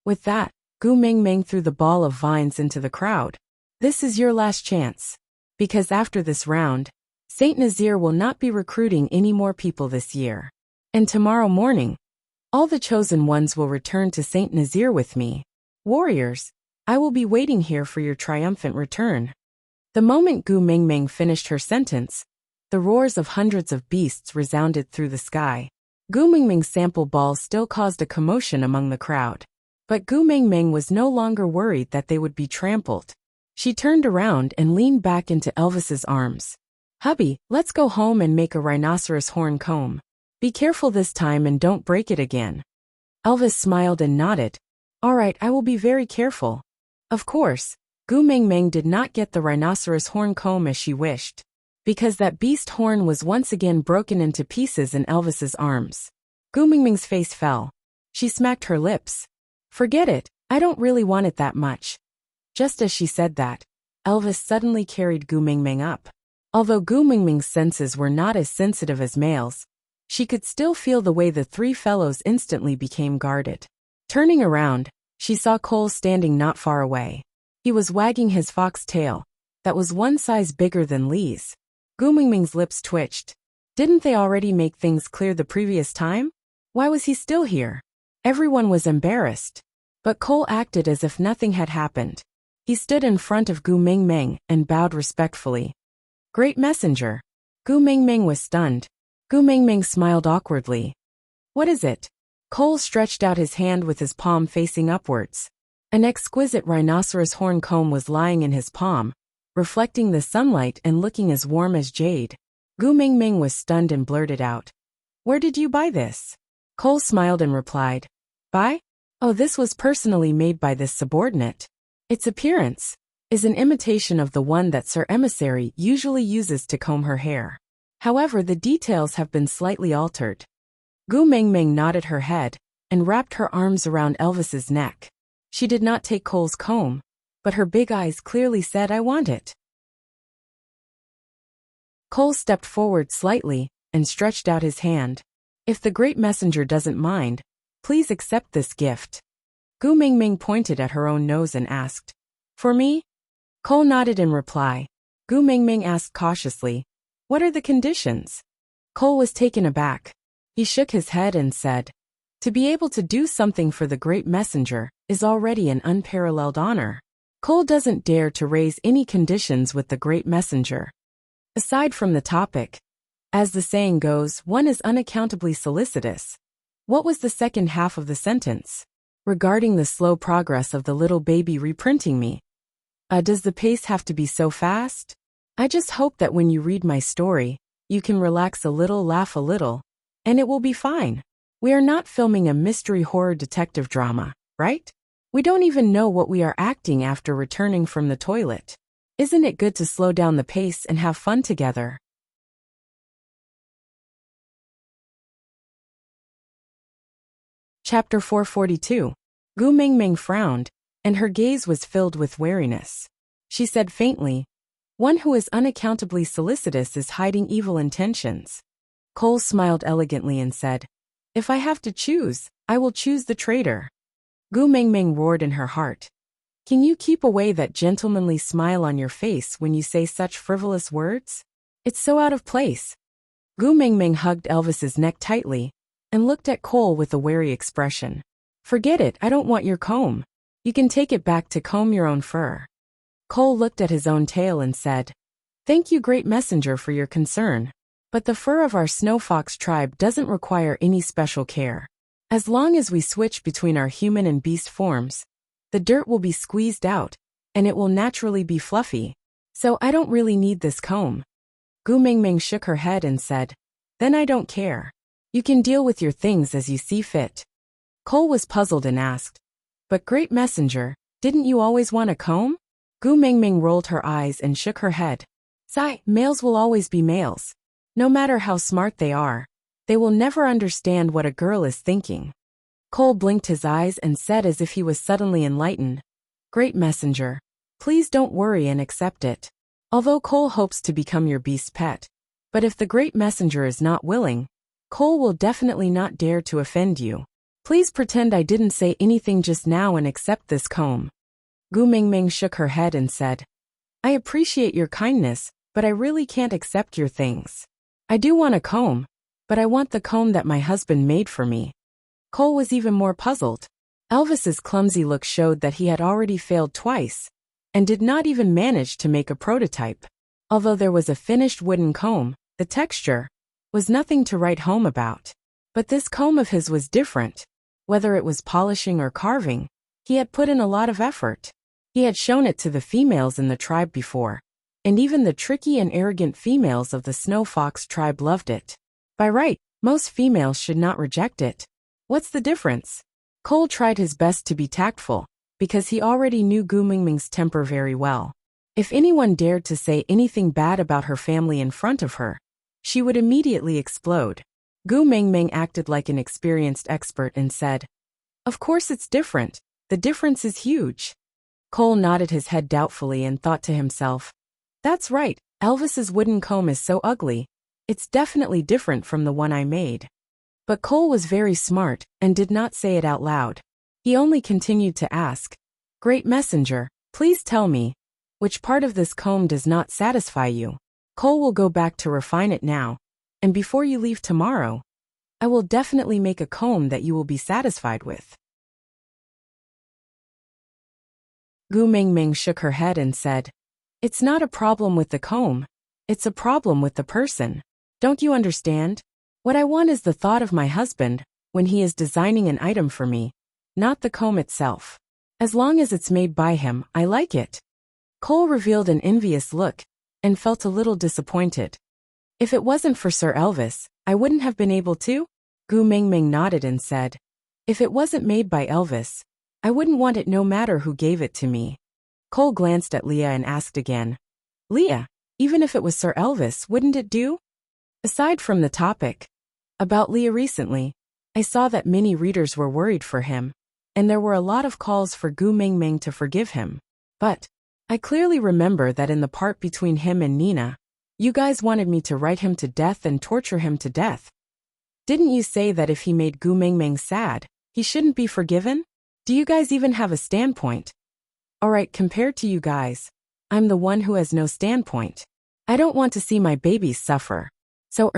With that, Gu Mingming threw the ball of vines into the crowd. This is your last chance. Because after this round, Saint Nazir will not be recruiting any more people this year. And tomorrow morning, all the chosen ones will return to Saint Nazir with me. Warriors, I will be waiting here for your triumphant return. The moment Gu Mingming finished her sentence, the roars of hundreds of beasts resounded through the sky. Gu Mingming's sample ball still caused a commotion among the crowd. But Gu Mingming was no longer worried that they would be trampled. She turned around and leaned back into Elvis's arms. Hubby, let's go home and make a rhinoceros horn comb. Be careful this time and don't break it again. Elvis smiled and nodded. All right, I will be very careful. Of course, Gu Mingming did not get the rhinoceros horn comb as she wished, because that beast horn was once again broken into pieces in Elvis's arms. Gu Mingming's face fell. She smacked her lips. Forget it, I don't really want it that much. Just as she said that, Elvis suddenly carried Gu Mingming up. Although Gu Mingming's senses were not as sensitive as males, she could still feel the way the three fellows instantly became guarded. Turning around, she saw Cole standing not far away. He was wagging his fox tail, that was one size bigger than Lee's. Gu Mingming's lips twitched. Didn't they already make things clear the previous time? Why was he still here? Everyone was embarrassed. But Cole acted as if nothing had happened. He stood in front of Gu Mingming and bowed respectfully. Great messenger. Gu Mingming was stunned. Gu Mingming smiled awkwardly. What is it? Cole stretched out his hand with his palm facing upwards. An exquisite rhinoceros horn comb was lying in his palm, reflecting the sunlight and looking as warm as jade. Gu Mingming was stunned and blurted out. Where did you buy this? Cole smiled and replied. Buy? Oh, this was personally made by this subordinate. Its appearance is an imitation of the one that Sir Emissary usually uses to comb her hair. However, the details have been slightly altered. Gu Mingming nodded her head and wrapped her arms around Elvis's neck. She did not take Cole's comb, but her big eyes clearly said, I want it. Cole stepped forward slightly and stretched out his hand. If the great messenger doesn't mind, please accept this gift. Gu Mingming pointed at her own nose and asked, For me? Cole nodded in reply. Gu Mingming asked cautiously, What are the conditions? Cole was taken aback. He shook his head and said, To be able to do something for the great messenger is already an unparalleled honor. Cole doesn't dare to raise any conditions with the great messenger. Aside from the topic, as the saying goes, one is unaccountably solicitous. What was the second half of the sentence? Regarding the slow progress of the little baby reprinting me. Does the pace have to be so fast? I just hope that when you read my story, you can relax a little, laugh a little, and it will be fine. We are not filming a mystery horror detective drama, right? We don't even know what we are acting after returning from the toilet. Isn't it good to slow down the pace and have fun together? Chapter 442. Gu Mingming frowned, and her gaze was filled with wariness. She said faintly, One who is unaccountably solicitous is hiding evil intentions. Cole smiled elegantly and said, If I have to choose, I will choose the traitor. Gu Mingming roared in her heart. Can you keep away that gentlemanly smile on your face when you say such frivolous words? It's so out of place. Gu Mingming hugged Elvis's neck tightly and looked at Cole with a wary expression. Forget it, I don't want your comb. You can take it back to comb your own fur. Cole looked at his own tail and said, Thank you, great messenger, for your concern. But the fur of our snow fox tribe doesn't require any special care. As long as we switch between our human and beast forms, the dirt will be squeezed out, and it will naturally be fluffy. So I don't really need this comb. Gu Mingming shook her head and said, Then I don't care. You can deal with your things as you see fit. Cole was puzzled and asked, But great messenger, didn't you always want a comb? Gu Mingming rolled her eyes and shook her head. Sigh, males will always be males. No matter how smart they are, they will never understand what a girl is thinking. Cole blinked his eyes and said as if he was suddenly enlightened, "Great messenger. Please don't worry and accept it. Although Cole hopes to become your beast pet. But if the great messenger is not willing, Cole will definitely not dare to offend you. Please pretend I didn't say anything just now and accept this comb." Gu Mingming shook her head and said, "I appreciate your kindness, but I really can't accept your things. I do want a comb, but I want the comb that my husband made for me." Cole was even more puzzled. Elvis's clumsy look showed that he had already failed twice, and did not even manage to make a prototype. Although there was a finished wooden comb, the texture was nothing to write home about. But this comb of his was different. Whether it was polishing or carving, he had put in a lot of effort. He had shown it to the females in the tribe before, and even the tricky and arrogant females of the Snow Fox tribe loved it. By right, most females should not reject it. What's the difference? Cole tried his best to be tactful, because he already knew Gu Mingming's temper very well. If anyone dared to say anything bad about her family in front of her, she would immediately explode. Gu Mingming acted like an experienced expert and said, "Of course it's different. The difference is huge." Cole nodded his head doubtfully and thought to himself, "That's right, Elvis's wooden comb is so ugly. It's definitely different from the one I made." But Cole was very smart and did not say it out loud. He only continued to ask, "Great messenger, please tell me, which part of this comb does not satisfy you? Cole will go back to refine it now, and before you leave tomorrow, I will definitely make a comb that you will be satisfied with." Gu Mingming shook her head and said, "It's not a problem with the comb. It's a problem with the person. Don't you understand? What I want is the thought of my husband when he is designing an item for me, not the comb itself. As long as it's made by him, I like it." Cole revealed an envious look and felt a little disappointed. "If it wasn't for Sir Elvis, I wouldn't have been able to?" Gu Mingming nodded and said, "If it wasn't made by Elvis, I wouldn't want it no matter who gave it to me." Cole glanced at Leah and asked again, "Leah, even if it was Sir Elvis, wouldn't it do?" Aside from the topic about Leah recently, I saw that many readers were worried for him, and there were a lot of calls for Gu Mingming to forgive him. But I clearly remember that in the part between him and Nina, you guys wanted me to write him to death and torture him to death. Didn't you say that if he made Gu Mingming sad, he shouldn't be forgiven? Do you guys even have a standpoint? Alright, compared to you guys, I'm the one who has no standpoint. I don't want to see my babies suffer. So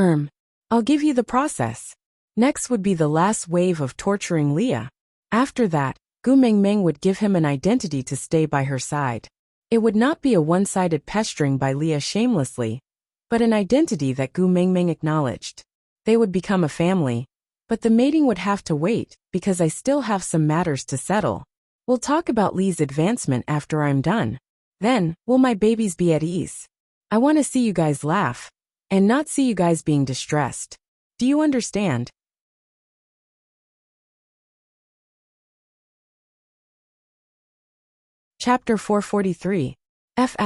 I'll give you the process. Next would be the last wave of torturing Leah. After that, Gu Mingming would give him an identity to stay by her side. It would not be a one-sided pestering by Leah shamelessly, but an identity that Gu Mingming acknowledged. They would become a family, but the mating would have to wait because I still have some matters to settle. We'll talk about Lee's advancement after I'm done. Then, will my babies be at ease? I want to see you guys laugh, and not see you guys being distressed. Do you understand? Chapter 443. F******.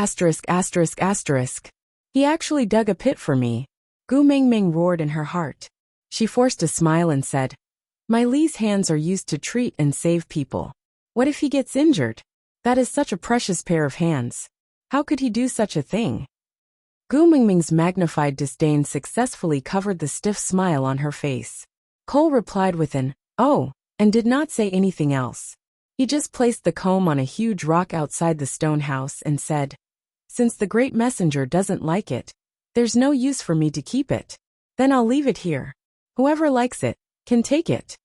He actually dug a pit for me. Gu Mingming roared in her heart. She forced a smile and said, "My Lee's hands are used to treat and save people. What if he gets injured? That is such a precious pair of hands. How could he do such a thing?" Gu Mingming's magnified disdain successfully covered the stiff smile on her face. Cole replied with an, "Oh," and did not say anything else. He just placed the comb on a huge rock outside the stone house and said, "Since the great messenger doesn't like it, there's no use for me to keep it. Then I'll leave it here. Whoever likes it can take it."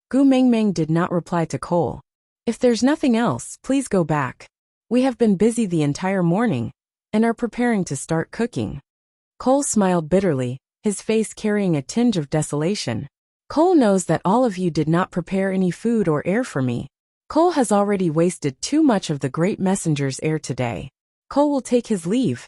Gu Mingming did not reply to Cole. "If there's nothing else, please go back. We have been busy the entire morning and are preparing to start cooking." Cole smiled bitterly, his face carrying a tinge of desolation. "Cole knows that all of you did not prepare any food or air for me. Cole has already wasted too much of the great messenger's air today. Cole will take his leave.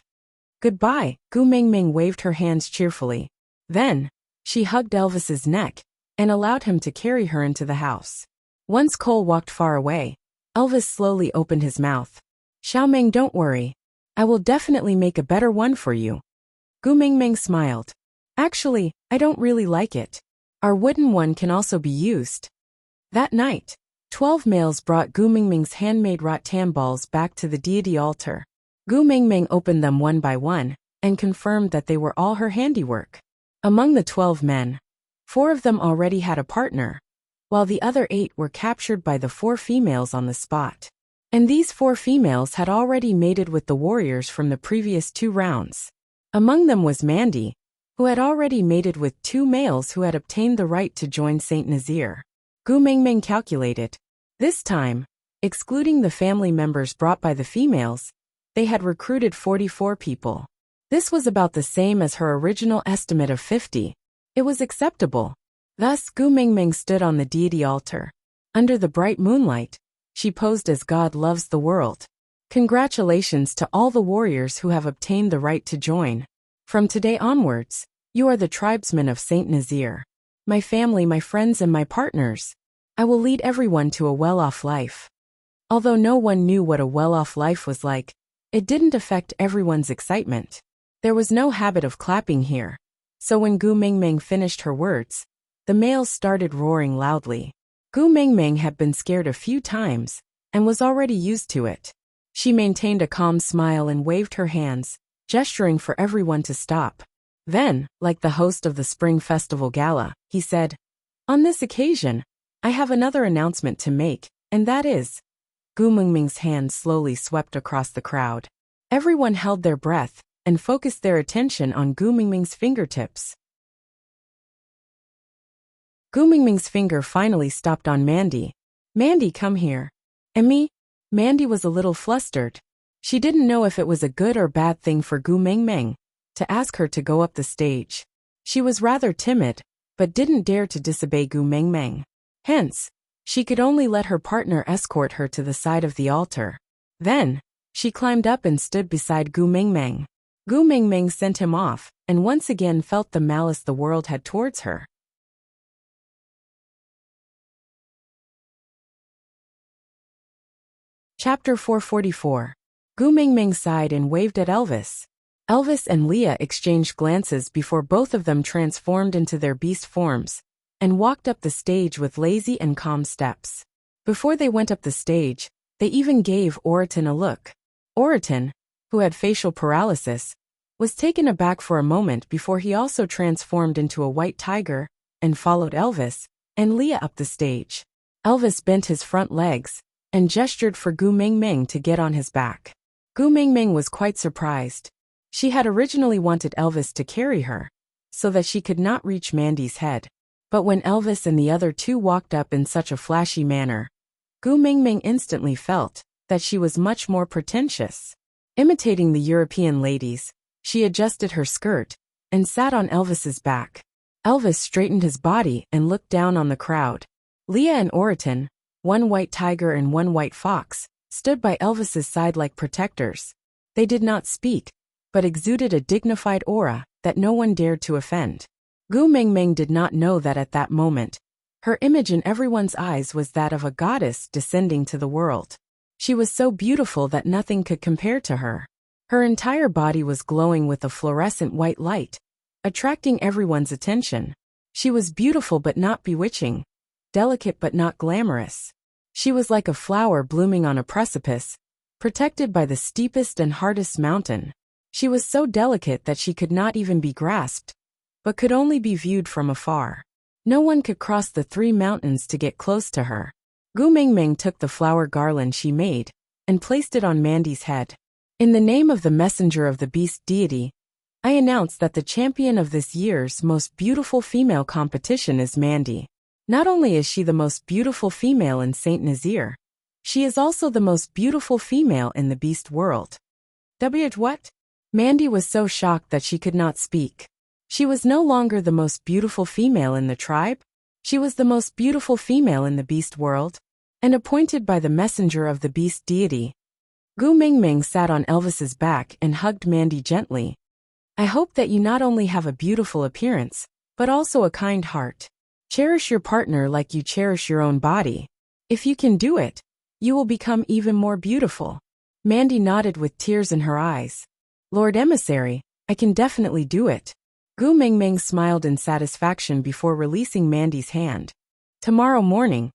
Goodbye." Gu Mingming waved her hands cheerfully. Then, she hugged Elvis's neck and allowed him to carry her into the house. Once Cole walked far away, Elvis slowly opened his mouth. "Xiaoming, don't worry. I will definitely make a better one for you." Gu Mingming smiled. "Actually, I don't really like it. Our wooden one can also be used." That night, 12 males brought Gu Mingming's handmade rattan balls back to the deity altar. Gu Mingming opened them one by one and confirmed that they were all her handiwork. Among the 12 men, 4 of them already had a partner, while the other 8 were captured by the 4 females on the spot. And these 4 females had already mated with the warriors from the previous 2 rounds. Among them was Mandy, who had already mated with 2 males who had obtained the right to join Saint Nazir. Gu Mingming calculated. This time, excluding the family members brought by the females, they had recruited 44 people. This was about the same as her original estimate of 50. It was acceptable. Thus, Gu Mingming stood on the deity altar. Under the bright moonlight, she posed as God loves the world. Congratulations to all the warriors who have obtained the right to join. From today onwards, you are the tribesmen of Saint Nazir. My family, my friends, and my partners. I will lead everyone to a well-off life. Although no one knew what a well-off life was like, it didn't affect everyone's excitement. There was no habit of clapping here. So when Gu Mingming finished her words, the males started roaring loudly. Gu Mingming had been scared a few times and was already used to it. She maintained a calm smile and waved her hands, gesturing for everyone to stop. Then, like the host of the Spring Festival Gala, he said, "On this occasion, I have another announcement to make, and that is..." Gu Mingming's hand slowly swept across the crowd. Everyone held their breath and focused their attention on Gu Mingming's fingertips. Gu Mingming's finger finally stopped on Mandy. "Mandy, come here." "And me?" Mandy was a little flustered. She didn't know if it was a good or bad thing for Gu Mingming to ask her to go up the stage. She was rather timid, but didn't dare to disobey Gu Mingming. Hence, she could only let her partner escort her to the side of the altar. Then, she climbed up and stood beside Gu Mingming. Gu Mingming sent him off, and once again felt the malice the world had towards her. Chapter 444. Gu Mingming sighed and waved at Elvis. Elvis and Leah exchanged glances before both of them transformed into their beast forms and walked up the stage with lazy and calm steps. Before they went up the stage, they even gave Oriton a look. Oriton, who had facial paralysis, was taken aback for a moment before he also transformed into a white tiger and followed Elvis and Leah up the stage. Elvis bent his front legs and gestured for Gu Mingming to get on his back. Gu Mingming was quite surprised. She had originally wanted Elvis to carry her, so that she could not reach Mandy's head. But when Elvis and the other 2 walked up in such a flashy manner, Gu Mingming instantly felt that she was much more pretentious. Imitating the European ladies, she adjusted her skirt and sat on Elvis's back. Elvis straightened his body and looked down on the crowd. Leah and Oriton, one white tiger and one white fox, stood by Elvis's side like protectors. They did not speak, but exuded a dignified aura that no one dared to offend. Gu Mingming did not know that at that moment, her image in everyone's eyes was that of a goddess descending to the world. She was so beautiful that nothing could compare to her. Her entire body was glowing with a fluorescent white light, attracting everyone's attention. She was beautiful but not bewitching, delicate but not glamorous. She was like a flower blooming on a precipice, protected by the steepest and hardest mountain. She was so delicate that she could not even be grasped, but could only be viewed from afar. No one could cross the 3 mountains to get close to her. Gu Mingming took the flower garland she made and placed it on Mandy's head. "In the name of the messenger of the beast deity, I announce that the champion of this year's most beautiful female competition is Mandy. Not only is she the most beautiful female in Saint Nazir, she is also the most beautiful female in the beast world." What? Mandy was so shocked that she could not speak. She was no longer the most beautiful female in the tribe. She was the most beautiful female in the beast world, and appointed by the messenger of the beast deity. Gu Mingming sat on Elvis's back and hugged Mandy gently. "I hope that you not only have a beautiful appearance, but also a kind heart. Cherish your partner like you cherish your own body. If you can do it, you will become even more beautiful." Mandy nodded with tears in her eyes. "Lord Emissary, I can definitely do it." Gu Mingming smiled in satisfaction before releasing Mandy's hand. "Tomorrow morning,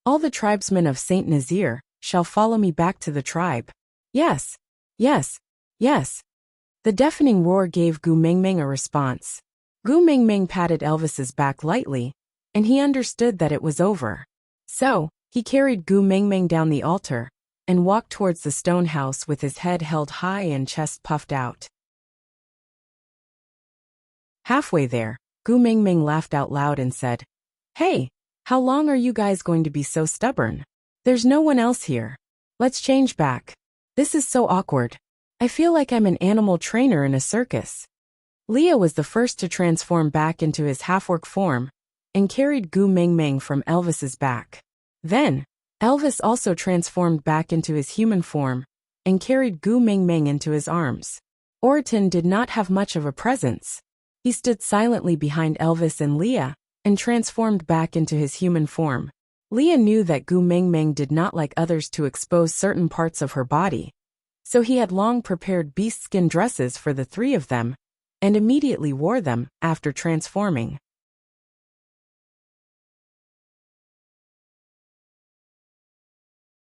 All the tribesmen of Saint Nazir shall follow me back to the tribe. Yes, yes, yes. The deafening roar gave Gu Mingming a response. Gu Mingming patted Elvis's back lightly, and he understood that it was over. So, he carried Gu Mingming down the altar and walked towards the stone house with his head held high and chest puffed out. Halfway there, Gu Mingming laughed out loud and said, "Hey, how long are you guys going to be so stubborn? There's no one else here. Let's change back. This is so awkward. I feel like I'm an animal trainer in a circus." Leah was the first to transform back into his half-orc form and carried Gu Mingming from Elvis's back. Then, Elvis also transformed back into his human form and carried Gu Mingming into his arms. Orton did not have much of a presence. He stood silently behind Elvis and Leah and transformed back into his human form. Leah knew that Gu Mingming did not like others to expose certain parts of her body, so he had long prepared beast skin dresses for the three of them and immediately wore them after transforming.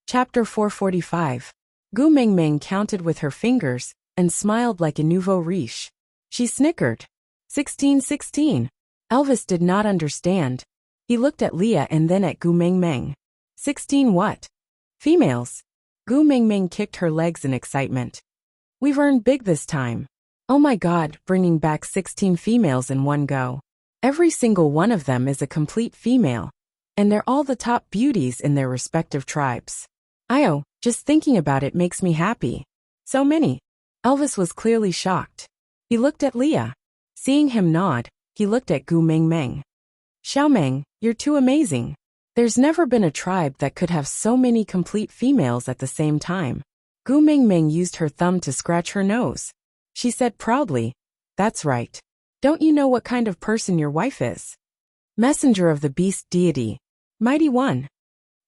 Chapter 445. Gu Mingming counted with her fingers and smiled like a nouveau riche. She snickered. 16. Elvis did not understand. He looked at Leah and then at Gu Mingming. 16 what? Females. Gu Mingming kicked her legs in excitement. We've earned big this time. Oh my god, bringing back 16 females in one go. Every single one of them is a complete female, and they're all the top beauties in their respective tribes. Just thinking about it makes me happy. So many. Elvis was clearly shocked. He looked at Leah. Seeing him nod, he looked at Gu Mingming. Xiaomeng, you're too amazing. There's never been a tribe that could have so many complete females at the same time. Gu Mingming used her thumb to scratch her nose. She said proudly, "That's right. Don't you know what kind of person your wife is? Messenger of the beast deity. Mighty One."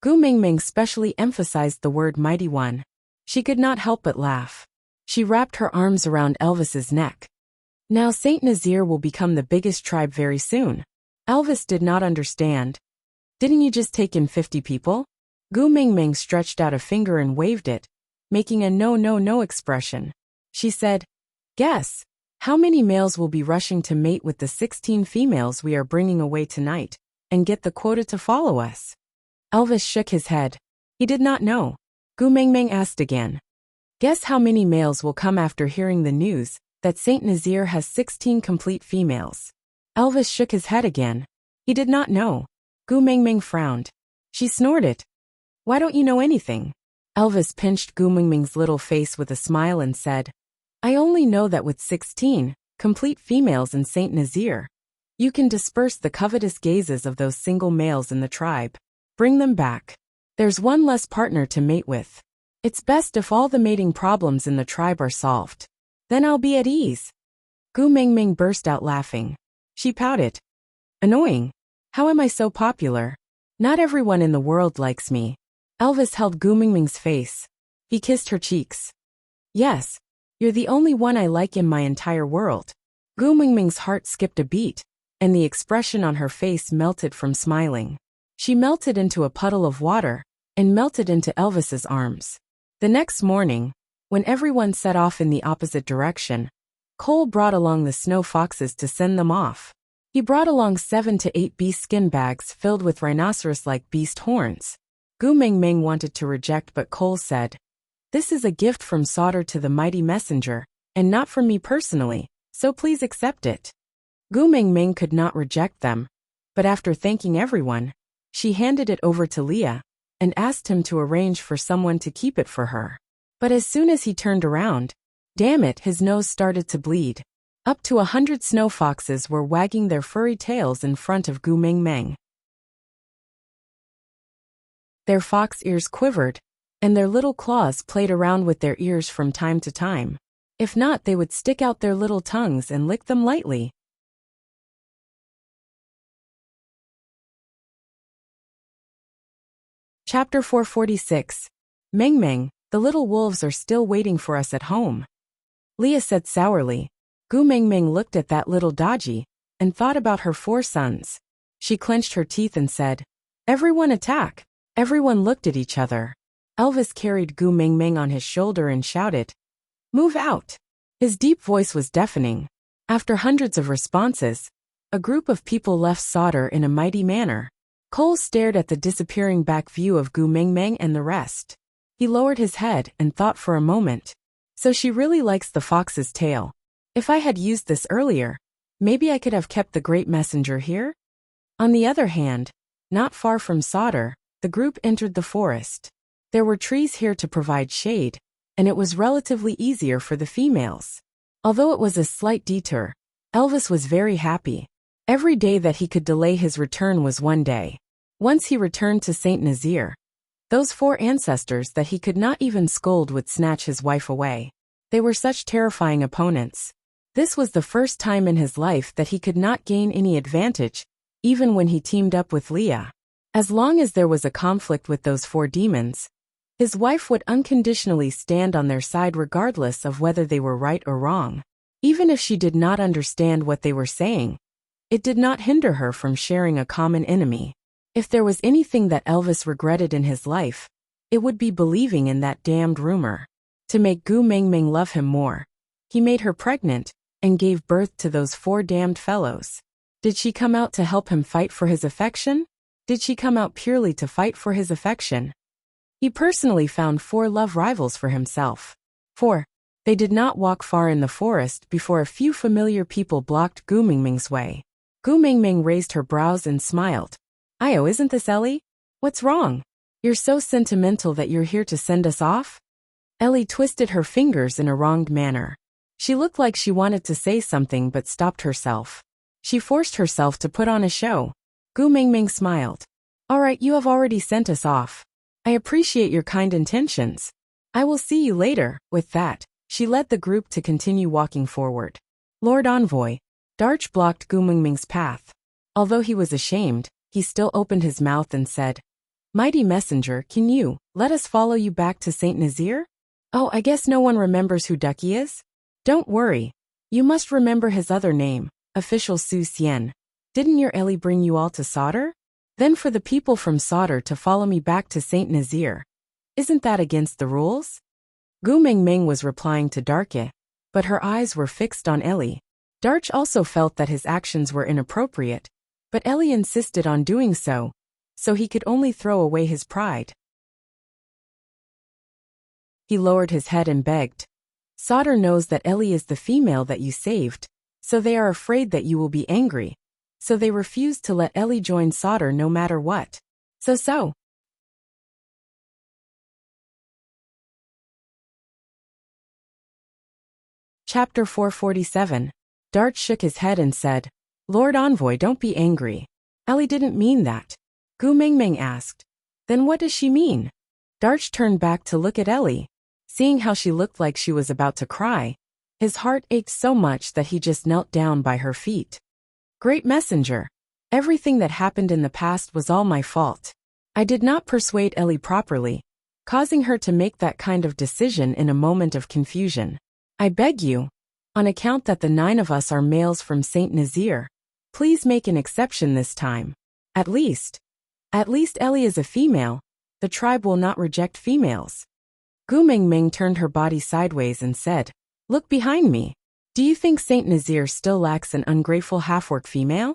Gu Mingming specially emphasized the word Mighty One. She could not help but laugh. She wrapped her arms around Elvis's neck. Now Saint Nazir will become the biggest tribe very soon. Elvis did not understand. Didn't you just take in 50 people? Gu Mingming stretched out a finger and waved it, making a no expression. She said, "Guess. How many males will be rushing to mate with the 16 females we are bringing away tonight, and get the quota to follow us?" Elvis shook his head. He did not know. Gu Mingming asked again. "Guess how many males will come after hearing the news that Saint Nazir has 16 complete females?" Elvis shook his head again. He did not know. Gu Mingming frowned. She snorted. "Why don't you know anything?" Elvis pinched Gu Mingming's little face with a smile and said, "I only know that with 16 complete females in Saint Nazir, you can disperse the covetous gazes of those single males in the tribe. Bring them back. There's one less partner to mate with. It's best if all the mating problems in the tribe are solved. Then I'll be at ease." Gu Mingming burst out laughing. She pouted. "Annoying. How am I so popular? Not everyone in the world likes me." Elvis held Gu Mingming's face. He kissed her cheeks. "Yes, you're the only one I like in my entire world." Gu Mingming's heart skipped a beat, and the expression on her face melted from smiling. She melted into a puddle of water and melted into Elvis's arms. The next morning, when everyone set off in the opposite direction, Cole brought along the snow foxes to send them off. He brought along 7 to 8 beast skin bags filled with rhinoceros-like beast horns. Gu Mingming wanted to reject, but Cole said, "This is a gift from Sauter to the mighty messenger, and not from me personally, so please accept it." Gu Mingming could not reject them, but after thanking everyone, she handed it over to Leah and asked him to arrange for someone to keep it for her. But as soon as he turned around, damn it, his nose started to bleed. Up to 100 snow foxes were wagging their furry tails in front of Gu Mingming. Their fox ears quivered, and their little claws played around with their ears from time to time. If not, they would stick out their little tongues and lick them lightly. Chapter 446. Mingming, the little wolves are still waiting for us at home. Leah said sourly. Gu Mingming looked at that little dodgy and thought about her 4 sons. She clenched her teeth and said, "Everyone attack. Everyone looked at each other. Elvis carried Gu Mingming on his shoulder and shouted, "Move out!" His deep voice was deafening. After hundreds of responses, a group of people left Sauter in a mighty manner. Cole stared at the disappearing back view of Gu Mingming and the rest. He lowered his head and thought for a moment. So she really likes the fox's tail. If I had used this earlier, maybe I could have kept the great messenger here? On the other hand, not far from Sauter, the group entered the forest. There were trees here to provide shade, and it was relatively easier for the females. Although it was a slight detour, Elvis was very happy. Every day that he could delay his return was one day. Once he returned to Saint Nazaire, those 4 ancestors that he could not even scold would snatch his wife away. They were such terrifying opponents. This was the first time in his life that he could not gain any advantage, even when he teamed up with Leah. As long as there was a conflict with those 4 demons, his wife would unconditionally stand on their side regardless of whether they were right or wrong. Even if she did not understand what they were saying, it did not hinder her from sharing a common enemy. If there was anything that Elvis regretted in his life, it would be believing in that damned rumor. To make Gu Mingming love him more, he made her pregnant and gave birth to those 4 damned fellows. Did she come out to help him fight for his affection? Did she come out purely to fight for his affection? He personally found 4 love rivals for himself. 4. They did not walk far in the forest before a few familiar people blocked Gu Mingming's way. Gu Mingming raised her brows and smiled. "Io, isn't this Ellie? What's wrong? You're so sentimental that you're here to send us off?" Ellie twisted her fingers in a wronged manner. She looked like she wanted to say something but stopped herself. She forced herself to put on a show. Gu Mingming smiled. "All right, you have already sent us off. I appreciate your kind intentions. I will see you later." With that, she led the group to continue walking forward. Lord Envoy, Darch blocked Gu Mingming's path. Although he was ashamed, he still opened his mouth and said, "Mighty messenger, can you let us follow you back to Saint Nazaire?" "Oh, I guess no one remembers who Ducky is? Don't worry. You must remember his other name, Official Su Xian. Didn't your Ellie bring you all to Sauter? Then for the people from Sauter to follow me back to Saint Nazaire. Isn't that against the rules?" Gu Mingming was replying to Darke, but her eyes were fixed on Ellie. Darch also felt that his actions were inappropriate, but Ellie insisted on doing so he could only throw away his pride. He lowered his head and begged, "Sauter knows that Ellie is the female that you saved, so they are afraid that you will be angry, so they refuse to let Ellie join Sauter no matter what. So. Chapter 447. Darch shook his head and said, "Lord Envoy, don't be angry. Ellie didn't mean that." Gu Mingming asked, "Then what does she mean?" Darch turned back to look at Ellie. Seeing how she looked like she was about to cry, his heart ached so much that he just knelt down by her feet. "Great messenger, everything that happened in the past was all my fault. I did not persuade Ellie properly, causing her to make that kind of decision in a moment of confusion. I beg you, on account that the 9 of us are males from Saint Nazaire, please make an exception this time. At least Ellie is a female. The tribe will not reject females." Gu Mingming turned her body sideways and said, "Look behind me. Do you think Saint Nazaire still lacks an ungrateful half-orc female?"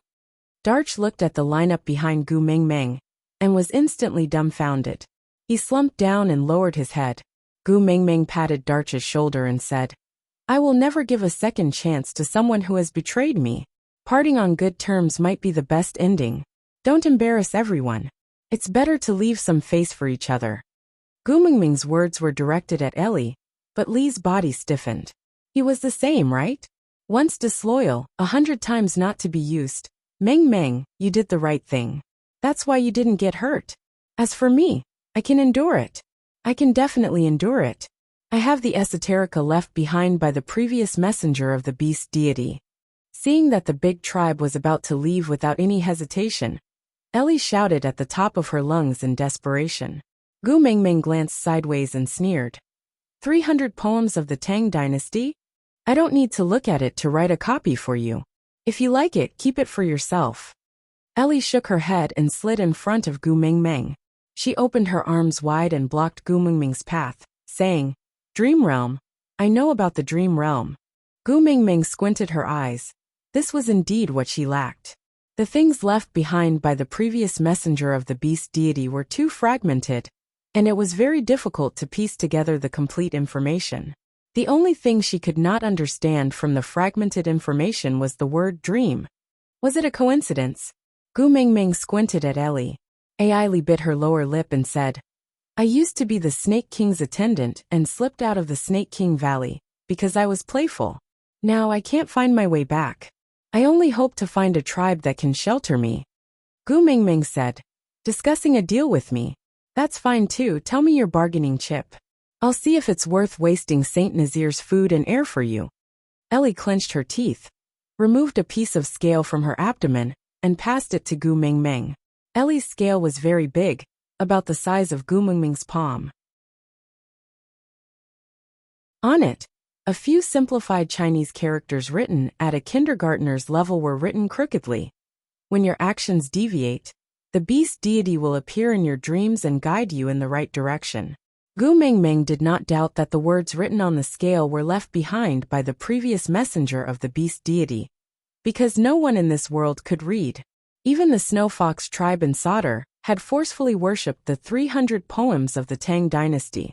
Darch looked at the lineup behind Gu Mingming and was instantly dumbfounded. He slumped down and lowered his head. Gu Mingming patted Darch's shoulder and said, "I will never give a second chance to someone who has betrayed me. Parting on good terms might be the best ending. Don't embarrass everyone. It's better to leave some face for each other." Gu Mingming's words were directed at Ellie, but Li's body stiffened. He was the same, right? Once disloyal, 100 times not to be used. Ming, you did the right thing. That's why you didn't get hurt. As for me, I can endure it. I can definitely endure it. I have the esoterica left behind by the previous messenger of the beast deity. Seeing that the big tribe was about to leave without any hesitation, Ellie shouted at the top of her lungs in desperation. Gu Mingming glanced sideways and sneered. 300 poems of the Tang dynasty? I don't need to look at it to write a copy for you. If you like it, keep it for yourself. Ellie shook her head and slid in front of Gu Mingming. She opened her arms wide and blocked Gu Mingming's path, saying, "Dream realm. I know about the dream realm." Gu Mingming squinted her eyes. This was indeed what she lacked. The things left behind by the previous messenger of the beast deity were too fragmented, and it was very difficult to piece together the complete information. The only thing she could not understand from the fragmented information was the word dream. Was it a coincidence? Gu Mingming squinted at Ellie. Ailey bit her lower lip and said, "I used to be the Snake King's attendant and slipped out of the Snake King Valley because I was playful. Now I can't find my way back. I only hope to find a tribe that can shelter me." Gu Mingming said, "Discussing a deal with me? That's fine too. Tell me your bargaining chip. I'll see if it's worth wasting Saint Nazir's food and air for you." Ellie clenched her teeth, removed a piece of scale from her abdomen, and passed it to Gu Mingming. Ellie's scale was very big, about the size of Gu Mingming's palm. On it, a few simplified Chinese characters written at a kindergartner's level were written crookedly. When your actions deviate, the beast deity will appear in your dreams and guide you in the right direction. Gu Mingming did not doubt that the words written on the scale were left behind by the previous messenger of the beast deity, because no one in this world could read. Even the Snow Fox tribe in Sauter had forcefully worshipped the 300 poems of the Tang dynasty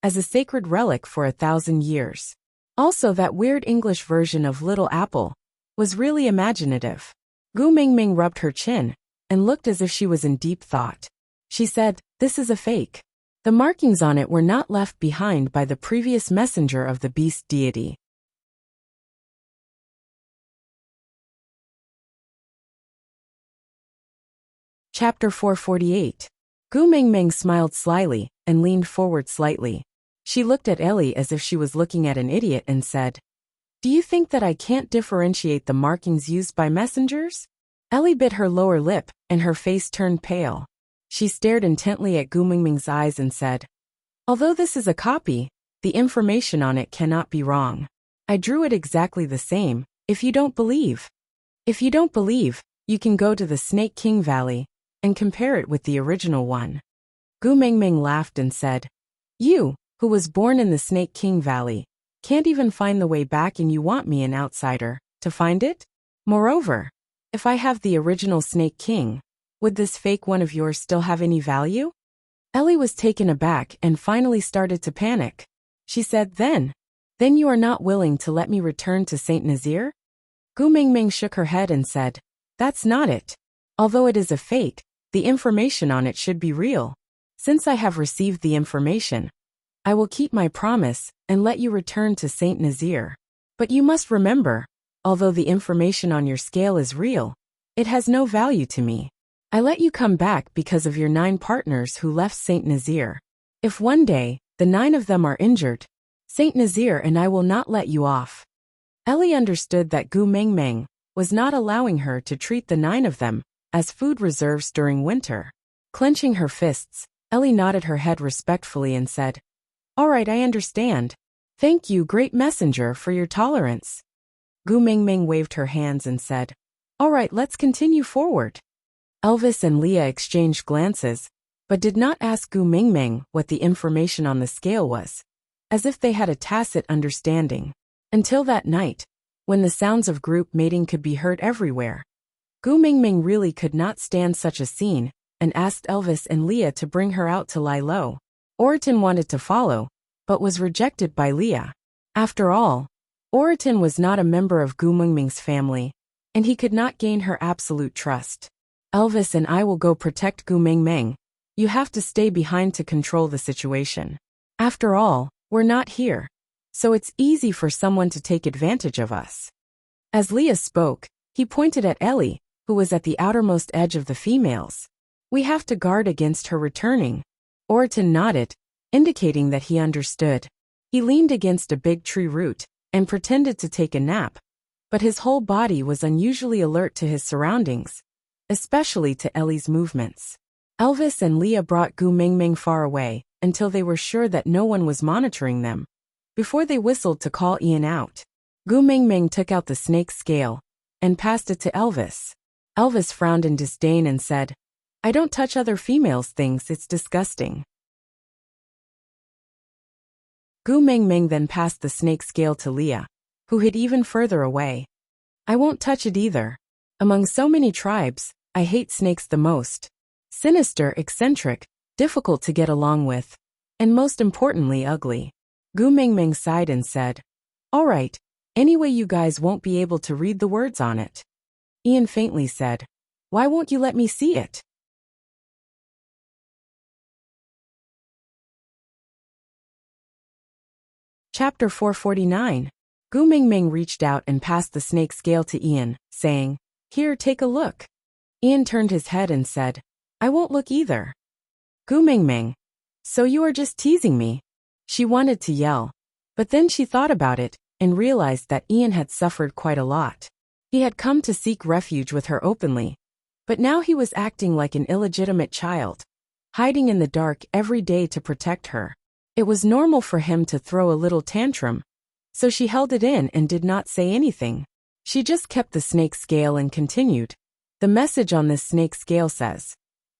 as a sacred relic for 1,000 years. Also, that weird English version of Little Apple was really imaginative. Gu Mingming rubbed her chin and looked as if she was in deep thought. She said, "This is a fake. The markings on it were not left behind by the previous messenger of the beast deity." Chapter 448. Gu Mingming smiled slyly and leaned forward slightly. She looked at Ellie as if she was looking at an idiot and said, "Do you think that I can't differentiate the markings used by messengers?" Ellie bit her lower lip and her face turned pale. She stared intently at Gu Mingming's eyes and said, "Although this is a copy, the information on it cannot be wrong. I drew it exactly the same. If you don't believe, you can go to the Snake King Valley and compare it with the original one." Gu Mingming laughed and said, "You, who was born in the Snake King Valley, can't even find the way back and you want me, an outsider, to find it? Moreover, if I have the original Snake King, would this fake one of yours still have any value?" Ellie was taken aback and finally started to panic. She said, Then you are not willing to let me return to Saint Nazir?" Gu Mingming shook her head and said, "That's not it. Although it is a fake, the information on it should be real. Since I have received the information, I will keep my promise and let you return to Saint Nazir. But you must remember, although the information on your scale is real, it has no value to me. I let you come back because of your 9 partners who left Saint Nazir. If one day, the 9 of them are injured, Saint Nazir and I will not let you off." Ellie understood that Gu Mingming was not allowing her to treat the 9 of them as food reserves during winter. Clenching her fists, Ellie nodded her head respectfully and said, "All right, I understand. Thank you, great messenger, for your tolerance." Gu Mingming waved her hands and said, "All right, let's continue forward." Elvis and Leah exchanged glances, but did not ask Gu Mingming what the information on the scale was, as if they had a tacit understanding. Until that night, when the sounds of group mating could be heard everywhere. Gu Mingming really could not stand such a scene and asked Elvis and Leah to bring her out to lie low. Oriton wanted to follow, but was rejected by Leah. After all, Oriton was not a member of Gu Mingming's family, and he could not gain her absolute trust. "Elvis and I will go protect Gu Mingming. You have to stay behind to control the situation. After all, we're not here, so it's easy for someone to take advantage of us." As Leah spoke, he pointed at Ellie, who was at the outermost edge of the females. "We have to guard against her returning." Oriton nodded, indicating that he understood. He leaned against a big tree root and pretended to take a nap, but his whole body was unusually alert to his surroundings, especially to Ellie's movements. Elvis and Leah brought Gu Mingming far away until they were sure that no one was monitoring them, before they whistled to call Ian out. Gu Mingming took out the snake scale and passed it to Elvis. Elvis frowned in disdain and said, I don't touch other females' things, it's disgusting. Gu Mengmeng then passed the snake scale to Leah, who hid even further away. I won't touch it either. Among so many tribes, I hate snakes the most. Sinister, eccentric, difficult to get along with, and most importantly ugly. Gu Mengmeng sighed and said, all right, anyway you guys won't be able to read the words on it. Ian faintly said, why won't you let me see it? Chapter 449. Gu Mengmeng reached out and passed the snake scale to Ian, saying, here, take a look. Ian turned his head and said, I won't look either. Gu Mengmeng, so you are just teasing me? She wanted to yell, but then she thought about it and realized that Ian had suffered quite a lot. He had come to seek refuge with her openly, but now he was acting like an illegitimate child, hiding in the dark every day to protect her. It was normal for him to throw a little tantrum, so she held it in and did not say anything. She just kept the snake scale and continued. The message on this snake scale says,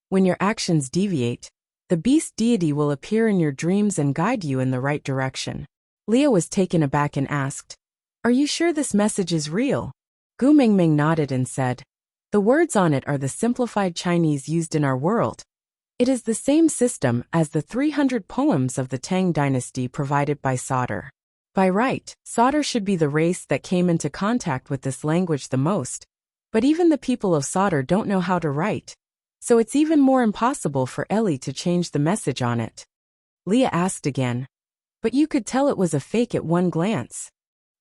when your actions deviate, the beast deity will appear in your dreams and guide you in the right direction. Leah was taken aback and asked, are you sure this message is real? Gu Mengmeng nodded and said, the words on it are the simplified Chinese used in our world. It is the same system as the 300 poems of the Tang dynasty provided by Sauter. By right, Sauter should be the race that came into contact with this language the most, but even the people of Sauter don't know how to write, so it's even more impossible for Ellie to change the message on it. Leah asked again, but you could tell it was a fake at one glance.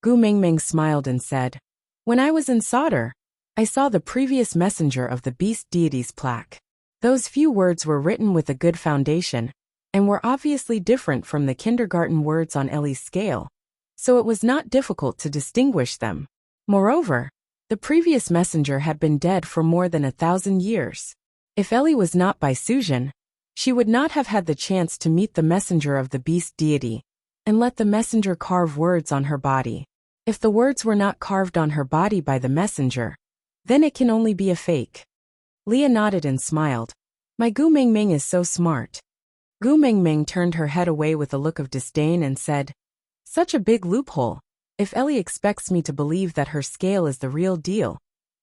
Gu Mengmeng smiled and said, when I was in Sauter, I saw the previous messenger of the beast deity's plaque. Those few words were written with a good foundation, and were obviously different from the kindergarten words on Ellie's scale, so it was not difficult to distinguish them. Moreover, the previous messenger had been dead for more than 1,000 years. If Ellie was not by Suzhen, she would not have had the chance to meet the messenger of the beast deity, and let the messenger carve words on her body. If the words were not carved on her body by the messenger, then it can only be a fake. Leah nodded and smiled. My Gu Mengmeng is so smart. Gu Mengmeng turned her head away with a look of disdain and said, such a big loophole. If Ellie expects me to believe that her scale is the real deal,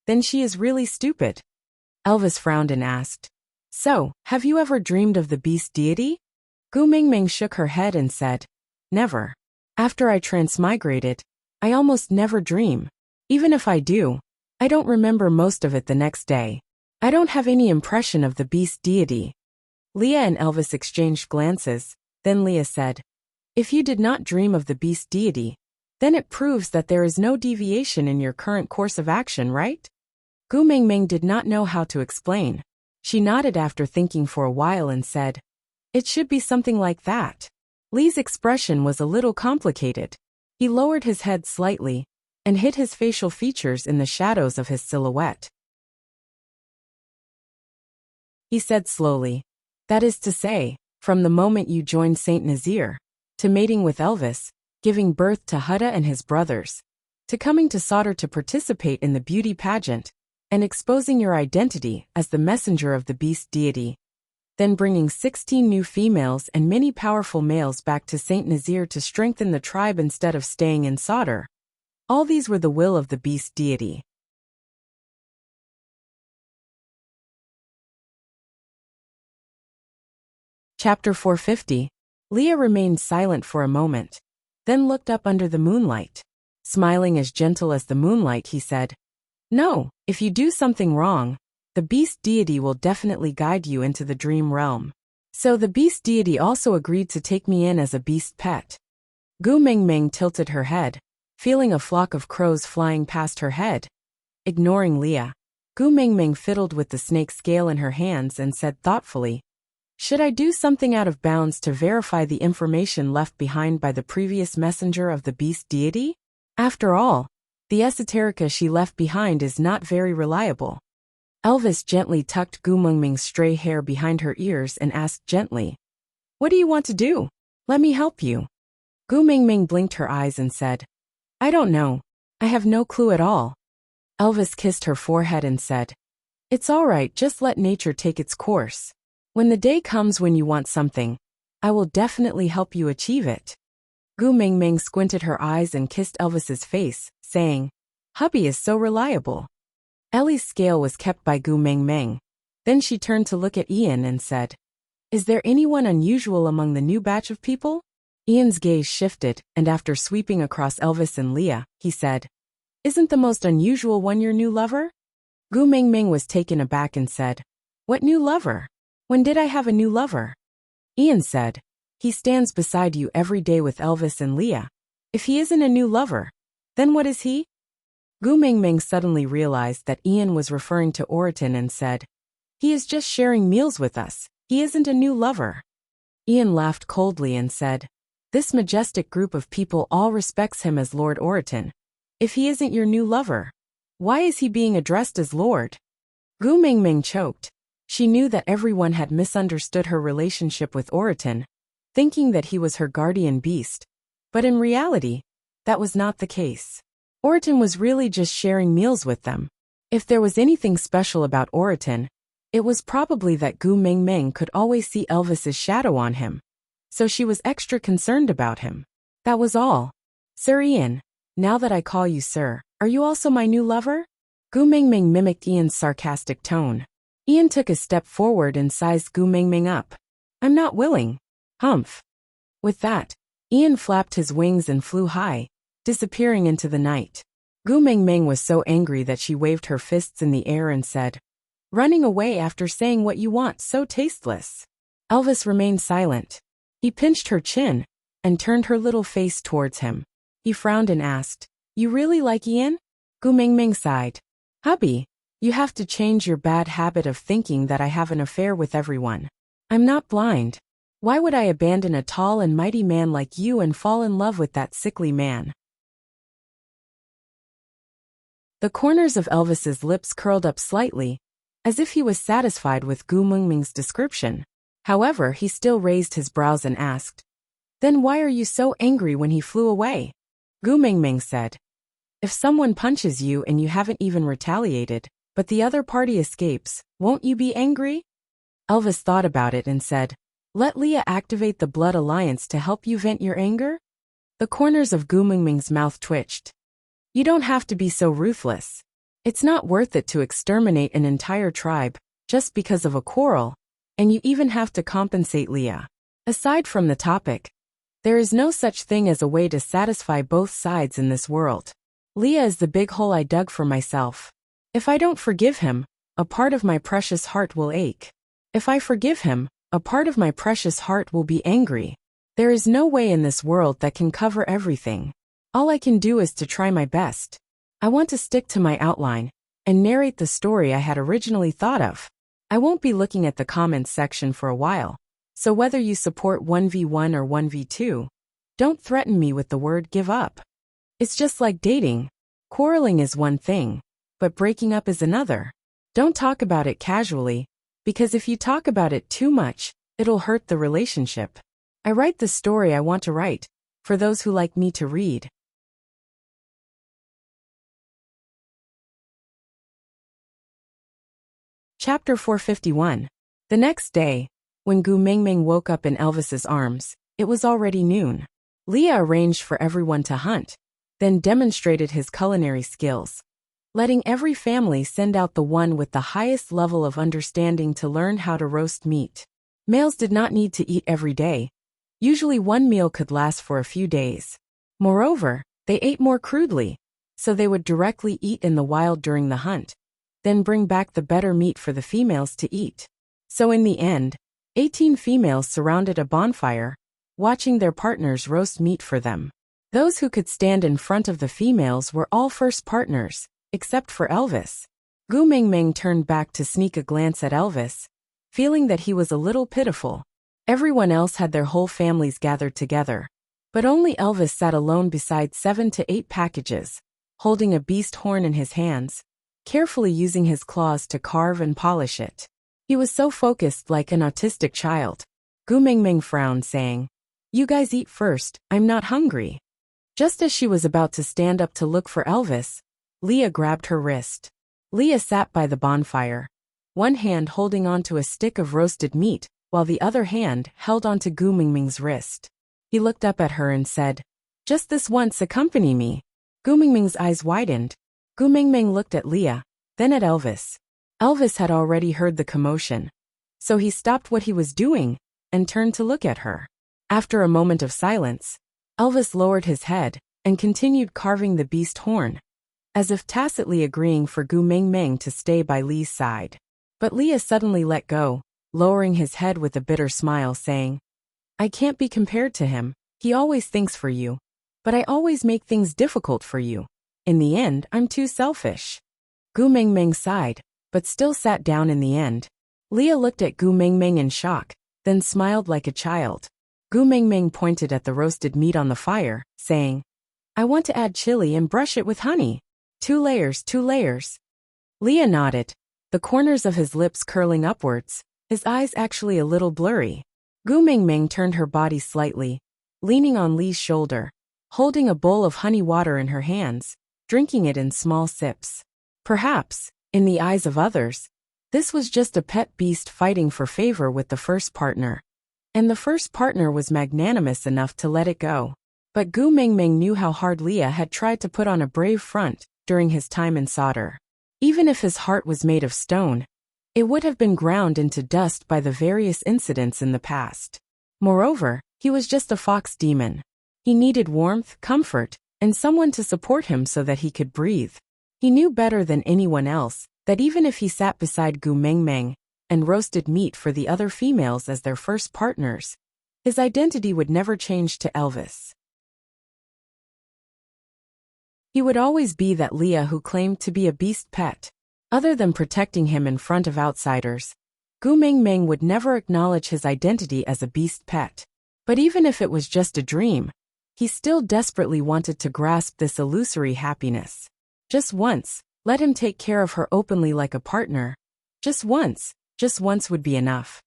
then she is really stupid. Elvis frowned and asked, so, have you ever dreamed of the beast deity? Gu Mengmeng shook her head and said, never. After I transmigrated, I almost never dream. Even if I do, I don't remember most of it the next day. I don't have any impression of the beast deity. Leah and Elvis exchanged glances, then Leah said, if you did not dream of the beast deity, then it proves that there is no deviation in your current course of action, right? Gu Mengmeng did not know how to explain. She nodded after thinking for a while and said, it should be something like that. Lee's expression was a little complicated. He lowered his head slightly and hid his facial features in the shadows of his silhouette. He said slowly, that is to say, from the moment you joined Saint Nazir, to mating with Elvis, giving birth to Hutta and his brothers, to coming to Sauter to participate in the beauty pageant, and exposing your identity as the messenger of the beast deity, then bringing 16 new females and many powerful males back to Saint Nazir to strengthen the tribe instead of staying in Sauter. All these were the will of the beast deity. Chapter 450. Leah remained silent for a moment, then looked up under the moonlight. Smiling as gentle as the moonlight, he said, no, if you do something wrong, the beast deity will definitely guide you into the dream realm. So the beast deity also agreed to take me in as a beast pet. Gu Mengmeng tilted her head, feeling a flock of crows flying past her head. Ignoring Leah, Gu Mengmeng fiddled with the snake scale in her hands and said thoughtfully, should I do something out of bounds to verify the information left behind by the previous messenger of the beast deity? After all, the esoterica she left behind is not very reliable. Elvis gently tucked Gu Mengmeng's stray hair behind her ears and asked gently, what do you want to do? Let me help you. Gu Mengmeng blinked her eyes and said, I don't know. I have no clue at all. Elvis kissed her forehead and said, It's all right, just let nature take its course. When the day comes when you want something, I will definitely help you achieve it. Gu Mingming squinted her eyes and kissed Elvis's face, saying, "Hubby is so reliable." Ellie's scale was kept by Gu Mingming. Then she turned to look at Ian and said, "Is there anyone unusual among the new batch of people?" Ian's gaze shifted, and after sweeping across Elvis and Leah, he said, "Isn't the most unusual one your new lover?" Gu Mingming was taken aback and said, "What new lover? When did I have a new lover?" Ian said, "He stands beside you every day with Elvis and Leah. If he isn't a new lover, then what is he?" Gu Mingming suddenly realized that Ian was referring to Oriton and said, "He is just sharing meals with us. He isn't a new lover." Ian laughed coldly and said, "This majestic group of people all respects him as Lord Oriton. If he isn't your new lover, why is he being addressed as Lord?" Gu Mingming choked. She knew that everyone had misunderstood her relationship with Oriton, thinking that he was her guardian beast. But in reality, that was not the case. Oriton was really just sharing meals with them. If there was anything special about Oriton, it was probably that Gu Mingming could always see Elvis's shadow on him. So she was extra concerned about him. That was all. "Sir Ian, now that I call you sir, are you also my new lover?" Gu Mingming mimicked Ian's sarcastic tone. Ian took a step forward and sized Gu Mingming up. "I'm not willing." Humph. With that, Ian flapped his wings and flew high, disappearing into the night. Gu Mingming was so angry that she waved her fists in the air and said, "Running away after saying what you want, so tasteless." Elvis remained silent. He pinched her chin and turned her little face towards him. He frowned and asked, "You really like Ian?" Gu Mingming sighed. "Hubby, you have to change your bad habit of thinking that I have an affair with everyone. I'm not blind. Why would I abandon a tall and mighty man like you and fall in love with that sickly man?" The corners of Elvis's lips curled up slightly, as if he was satisfied with Gu Mingming's description. However, he still raised his brows and asked, "Then why are you so angry when he flew away?" Gu Mingming said, "If someone punches you and you haven't even retaliated, but the other party escapes, won't you be angry?" Elvis thought about it and said, "Let Leah activate the blood alliance to help you vent your anger?" The corners of Gu Mingming's mouth twitched. "You don't have to be so ruthless. It's not worth it to exterminate an entire tribe just because of a quarrel, and you even have to compensate Leah. Aside from the topic, there is no such thing as a way to satisfy both sides in this world. Leah is the big hole I dug for myself. If I don't forgive him, a part of my precious heart will ache. If I forgive him, a part of my precious heart will be angry. There is no way in this world that can cover everything. All I can do is to try my best. I want to stick to my outline and narrate the story I had originally thought of. I won't be looking at the comments section for a while, so whether you support 1v1 or 1v2, don't threaten me with the word give up. It's just like dating. Quarreling is one thing, but breaking up is another. Don't talk about it casually, because if you talk about it too much, it'll hurt the relationship. I write the story I want to write, for those who like me to read. Chapter 451. The next day, when Gu Mingming woke up in Elvis's arms, it was already noon. Leah arranged for everyone to hunt, then demonstrated his culinary skills, letting every family send out the one with the highest level of understanding to learn how to roast meat. Males did not need to eat every day. Usually one meal could last for a few days. Moreover, they ate more crudely, so they would directly eat in the wild during the hunt, then bring back the better meat for the females to eat. So in the end, 18 females surrounded a bonfire, watching their partners roast meat for them. Those who could stand in front of the females were all first partners, except for Elvis. Gu Mingming turned back to sneak a glance at Elvis, feeling that he was a little pitiful. Everyone else had their whole families gathered together, but only Elvis sat alone beside 7 to 8 packages, holding a beast horn in his hands, carefully using his claws to carve and polish it. He was so focused like an autistic child. Gu Mingming frowned, saying, "You guys eat first, I'm not hungry." Just as she was about to stand up to look for Elvis, Leah grabbed her wrist. Leah sat by the bonfire, one hand holding onto a stick of roasted meat, while the other hand held onto Gu Mingming's wrist. He looked up at her and said, "Just this once, accompany me." Gu Mingming's eyes widened. Gu Mingming looked at Leah, then at Elvis. Elvis had already heard the commotion, so he stopped what he was doing and turned to look at her. After a moment of silence, Elvis lowered his head and continued carving the beast horn, as if tacitly agreeing for Gu Mingming to stay by Lee's side. But Leah suddenly let go, lowering his head with a bitter smile, saying, "I can't be compared to him. He always thinks for you. But I always make things difficult for you. In the end, I'm too selfish." Gu Mingming sighed, but still sat down in the end. Leah looked at Gu Mingming in shock, then smiled like a child. Gu Mingming pointed at the roasted meat on the fire, saying, "I want to add chili and brush it with honey. 2 layers, 2 layers." Leah nodded, the corners of his lips curling upwards, his eyes actually a little blurry. Gu Mingming turned her body slightly, leaning on Lee's shoulder, holding a bowl of honey water in her hands, drinking it in small sips. Perhaps, in the eyes of others, this was just a pet beast fighting for favor with the first partner. And the first partner was magnanimous enough to let it go. But Gu Mingming knew how hard Leah had tried to put on a brave front during his time in solder. Even if his heart was made of stone, it would have been ground into dust by the various incidents in the past. Moreover, he was just a fox demon. He needed warmth, comfort, and someone to support him so that he could breathe. He knew better than anyone else that even if he sat beside Gu Mingming and roasted meat for the other females as their first partners, his identity would never change to Elvis. He would always be that Leah who claimed to be a beast pet. Other than protecting him in front of outsiders, Gu Mingming would never acknowledge his identity as a beast pet. But even if it was just a dream, he still desperately wanted to grasp this illusory happiness. Just once, let him take care of her openly like a partner. Just once would be enough.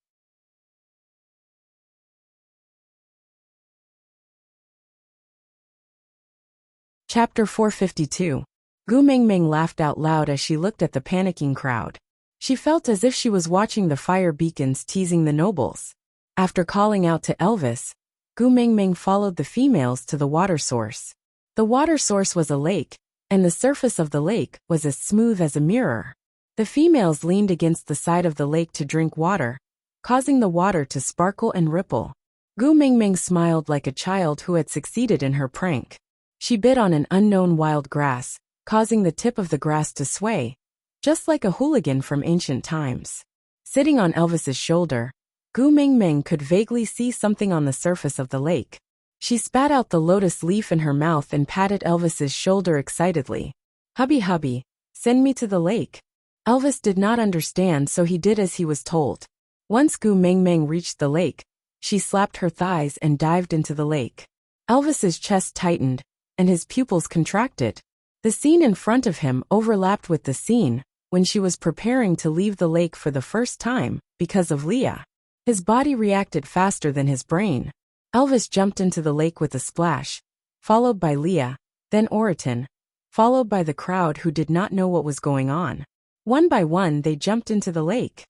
Chapter 452. Gu Mingming laughed out loud as she looked at the panicking crowd. She felt as if she was watching the fire beacons teasing the nobles. After calling out to Elvis, Gu Mingming followed the females to the water source. The water source was a lake, and the surface of the lake was as smooth as a mirror. The females leaned against the side of the lake to drink water, causing the water to sparkle and ripple. Gu Mingming smiled like a child who had succeeded in her prank. She bit on an unknown wild grass, causing the tip of the grass to sway, just like a hooligan from ancient times. Sitting on Elvis's shoulder, Gu Mingming could vaguely see something on the surface of the lake. She spat out the lotus leaf in her mouth and patted Elvis's shoulder excitedly. Hubby, send me to the lake." Elvis did not understand, so he did as he was told. Once Gu Mingming reached the lake, she slapped her thighs and dived into the lake. Elvis's chest tightened, and his pupils contracted. The scene in front of him overlapped with the scene when she was preparing to leave the lake for the first time because of Leah. His body reacted faster than his brain. Elvis jumped into the lake with a splash, followed by Leah, then Oriton, followed by the crowd who did not know what was going on. One by one they jumped into the lake.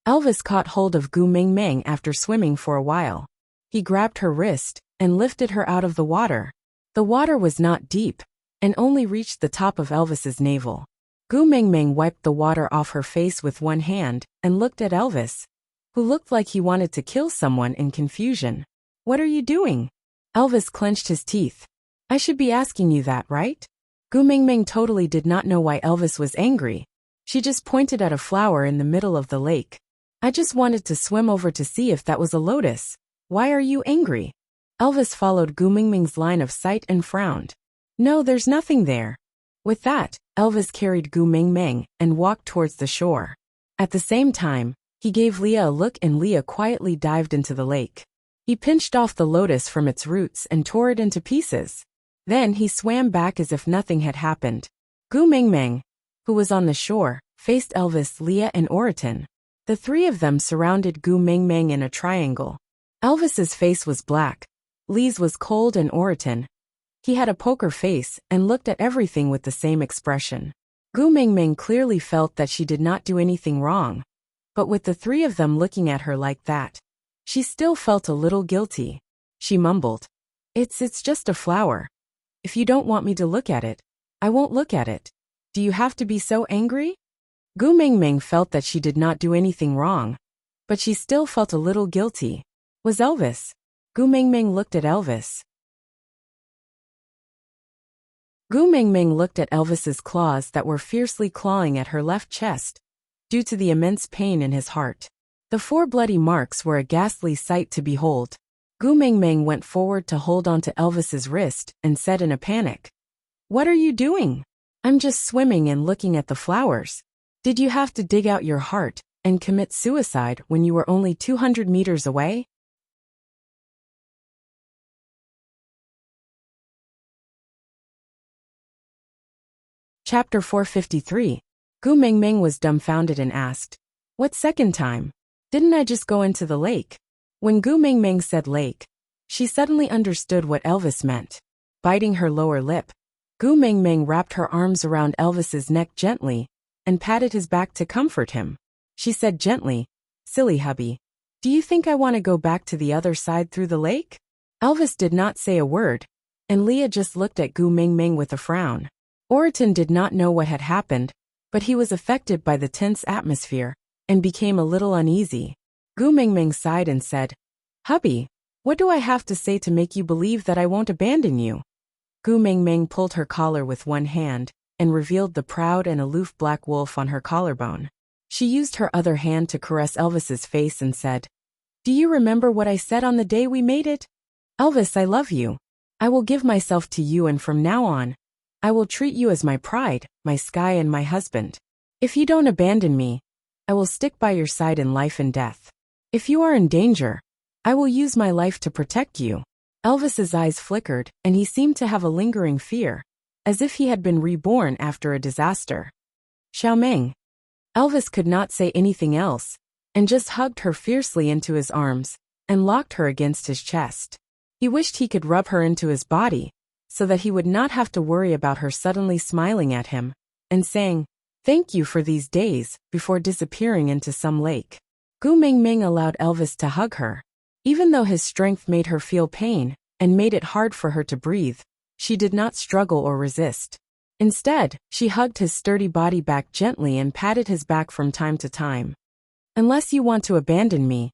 Elvis caught hold of Gu Mingming after swimming for a while. He grabbed her wrist and lifted her out of the water. The water was not deep, and only reached the top of Elvis's navel. Gu Mingming wiped the water off her face with one hand and looked at Elvis, who looked like he wanted to kill someone in confusion. "What are you doing?" Elvis clenched his teeth. "I should be asking you that, right?" Gu Mingming totally did not know why Elvis was angry. She just pointed at a flower in the middle of the lake. "I just wanted to swim over to see if that was a lotus. Why are you angry?" Elvis followed Gu Mingming's line of sight and frowned. "No, there's nothing there." With that, Elvis carried Gu Mingming and walked towards the shore. At the same time, he gave Leah a look and Leah quietly dived into the lake. He pinched off the lotus from its roots and tore it into pieces. Then he swam back as if nothing had happened. Gu Mingming, who was on the shore, faced Elvis, Leah, and Oriton. The three of them surrounded Gu Mingming in a triangle. Elvis's face was black. Lee's was cold, and Oriton, he had a poker face and looked at everything with the same expression. Gu Mingming clearly felt that she did not do anything wrong, But with the three of them looking at her like that, she still felt a little guilty. She mumbled, It's just a flower. If you don't want me to look at it, I won't look at it. Do you have to be so angry? Gu Mingming felt that she did not do anything wrong, but she still felt a little guilty. Was Elvis? Gu Mingming looked at Elvis. Gu Mingming looked at Elvis's claws that were fiercely clawing at her left chest, due to the immense pain in his heart. The 4 bloody marks were a ghastly sight to behold. Gu Mingming went forward to hold onto Elvis's wrist and said in a panic, What are you doing? I'm just swimming and looking at the flowers. Did you have to dig out your heart and commit suicide when you were only 200 meters away? Chapter 453. Gu Mingming was dumbfounded and asked, What second time? Didn't I just go into the lake? When Gu Mingming said lake, she suddenly understood what Elvis meant. Biting her lower lip, Gu Mingming wrapped her arms around Elvis's neck gently and patted his back to comfort him. She said gently, Silly hubby, do you think I want to go back to the other side through the lake? Elvis did not say a word, and Leah just looked at Gu Mingming with a frown. Oriton did not know what had happened, but he was affected by the tense atmosphere and became a little uneasy. Gu Mingming sighed and said, Hubby, what do I have to say to make you believe that I won't abandon you? Gu Mingming pulled her collar with one hand and revealed the proud and aloof black wolf on her collarbone. She used her other hand to caress Elvis's face and said, Do you remember what I said on the day we made it? Elvis, I love you. I will give myself to you, and from now on, I will treat you as my pride, my sky, and my husband. If you don't abandon me, I will stick by your side in life and death. If you are in danger, I will use my life to protect you. Elvis's eyes flickered, and he seemed to have a lingering fear, as if he had been reborn after a disaster. Xiaoming. Elvis could not say anything else, and just hugged her fiercely into his arms, and locked her against his chest. He wished he could rub her into his body, so that he would not have to worry about her suddenly smiling at him, and saying, Thank you for these days, before disappearing into some lake. Gu Mingming allowed Elvis to hug her. Even though his strength made her feel pain, and made it hard for her to breathe, she did not struggle or resist. Instead, she hugged his sturdy body back gently and patted his back from time to time. Unless you want to abandon me,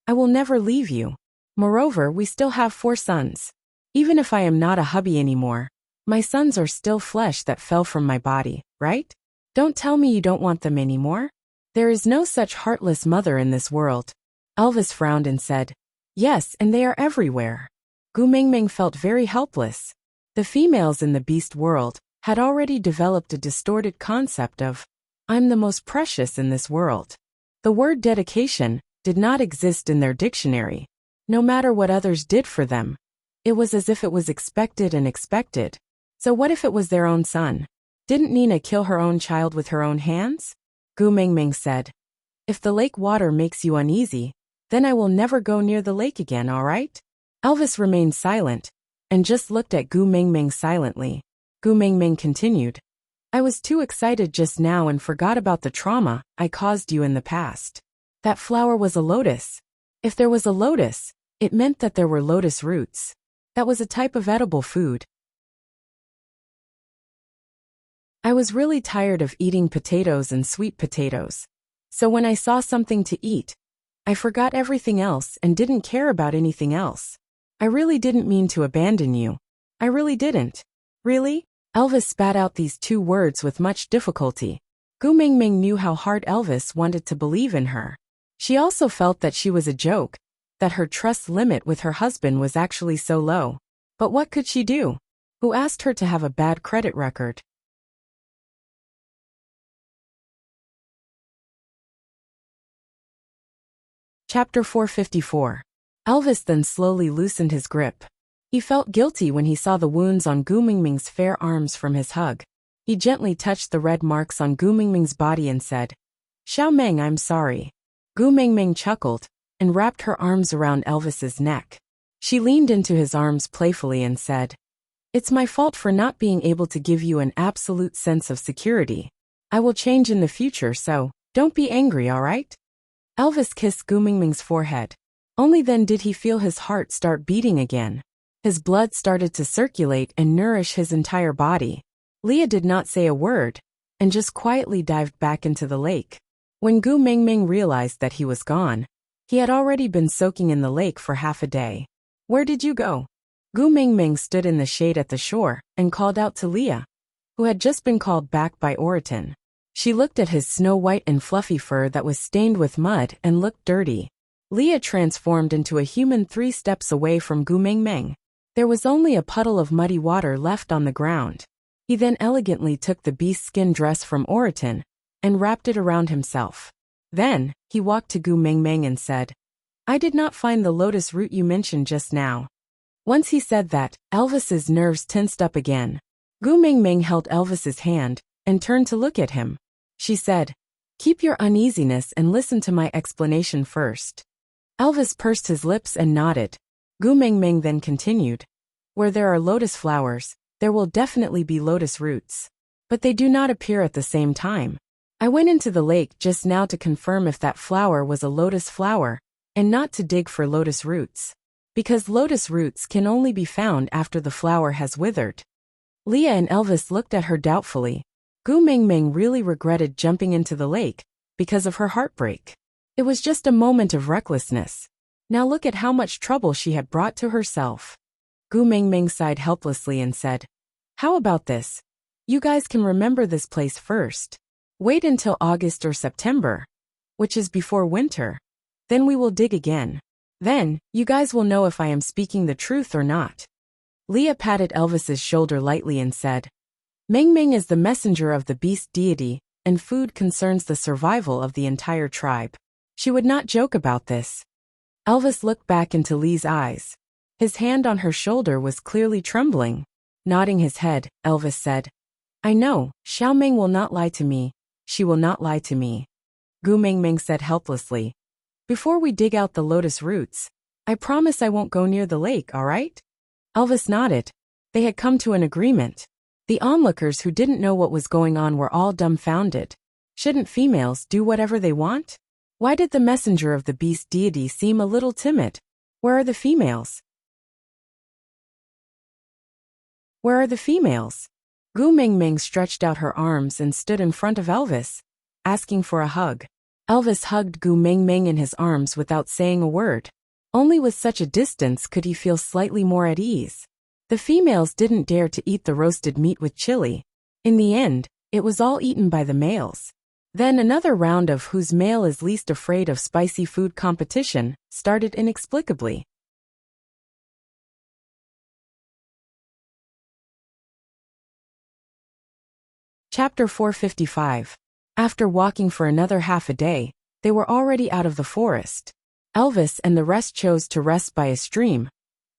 I will never leave you. Moreover, we still have 4 sons. Even if I am not a hubby anymore, my sons are still flesh that fell from my body, right? Don't tell me you don't want them anymore. There is no such heartless mother in this world. Elvis frowned and said, Yes, and they are everywhere. Gu Mingming felt very helpless. The females in the beast world had already developed a distorted concept of, I'm the most precious in this world. The word dedication did not exist in their dictionary. No matter what others did for them, it was as if it was expected and expected. So what if it was their own son? Didn't Nina kill her own child with her own hands? Gu Mingming said, If the lake water makes you uneasy, then I will never go near the lake again, all right? Elvis remained silent, and just looked at Gu Mingming silently. Gu Mingming continued, I was too excited just now and forgot about the trauma I caused you in the past. That flower was a lotus. If there was a lotus, it meant that there were lotus roots. That was a type of edible food. I was really tired of eating potatoes and sweet potatoes. So when I saw something to eat, I forgot everything else and didn't care about anything else. I really didn't mean to abandon you. I really didn't. Really? Elvis spat out these 2 words with much difficulty. Gu Mingming knew how hard Elvis wanted to believe in her. She also felt that she was a joke, that her trust limit with her husband was actually so low. But what could she do? Who asked her to have a bad credit record? Chapter 454. Elvis then slowly loosened his grip. He felt guilty when he saw the wounds on Gu Mingming's fair arms from his hug. He gently touched the red marks on Gu Mingming's body and said, Xiaoming, I'm sorry. Gu Mingming chuckled and wrapped her arms around Elvis's neck. She leaned into his arms playfully and said, It's my fault for not being able to give you an absolute sense of security. I will change in the future, so don't be angry, all right? Elvis kissed Gu Mingming's forehead. Only then did he feel his heart start beating again. His blood started to circulate and nourish his entire body. Leah did not say a word, and just quietly dived back into the lake. When Gu Mingming realized that he was gone, he had already been soaking in the lake for half a day. "Where did you go?" Gu Mingming stood in the shade at the shore and called out to Leah, who had just been called back by Oriton. She looked at his snow-white and fluffy fur that was stained with mud and looked dirty. Leah transformed into a human 3 steps away from Gu Mingming. There was only a puddle of muddy water left on the ground. He then elegantly took the beast skin dress from Oriton and wrapped it around himself. Then, he walked to Gu Mingming and said, "I did not find the lotus root you mentioned just now." Once he said that, Elvis's nerves tensed up again. Gu Mingming held Elvis's hand and turned to look at him. She said, "Keep your uneasiness and listen to my explanation first." Elvis pursed his lips and nodded. Gu Mingming then continued, "Where there are lotus flowers, there will definitely be lotus roots. But they do not appear at the same time. I went into the lake just now to confirm if that flower was a lotus flower, and not to dig for lotus roots. Because lotus roots can only be found after the flower has withered." Leah and Elvis looked at her doubtfully. Gu Mingming really regretted jumping into the lake because of her heartbreak. It was just a moment of recklessness. Now look at how much trouble she had brought to herself. Gu Mingming sighed helplessly and said, "How about this? You guys can remember this place first. Wait until August or September, which is before winter. Then we will dig again. Then, you guys will know if I am speaking the truth or not." Leah patted Elvis's shoulder lightly and said, "Mingming is the messenger of the beast deity, and food concerns the survival of the entire tribe. She would not joke about this." Elvis looked back into Lee's eyes. His hand on her shoulder was clearly trembling. Nodding his head, Elvis said, "I know, Xiao Ming will not lie to me. She will not lie to me." Gu Mingming said helplessly, "Before we dig out the lotus roots, I promise I won't go near the lake, all right?" Elvis nodded. They had come to an agreement. The onlookers who didn't know what was going on were all dumbfounded. Shouldn't females do whatever they want? Why did the messenger of the beast deity seem a little timid? Where are the females? Where are the females? Gu Mingming stretched out her arms and stood in front of Elvis, asking for a hug. Elvis hugged Gu Mingming in his arms without saying a word. Only with such a distance could he feel slightly more at ease. The females didn't dare to eat the roasted meat with chili. In the end, it was all eaten by the males. Then another round of whose male is least afraid of spicy food competition started inexplicably. Chapter 455. After walking for another half a day, they were already out of the forest. Elvis and the rest chose to rest by a stream,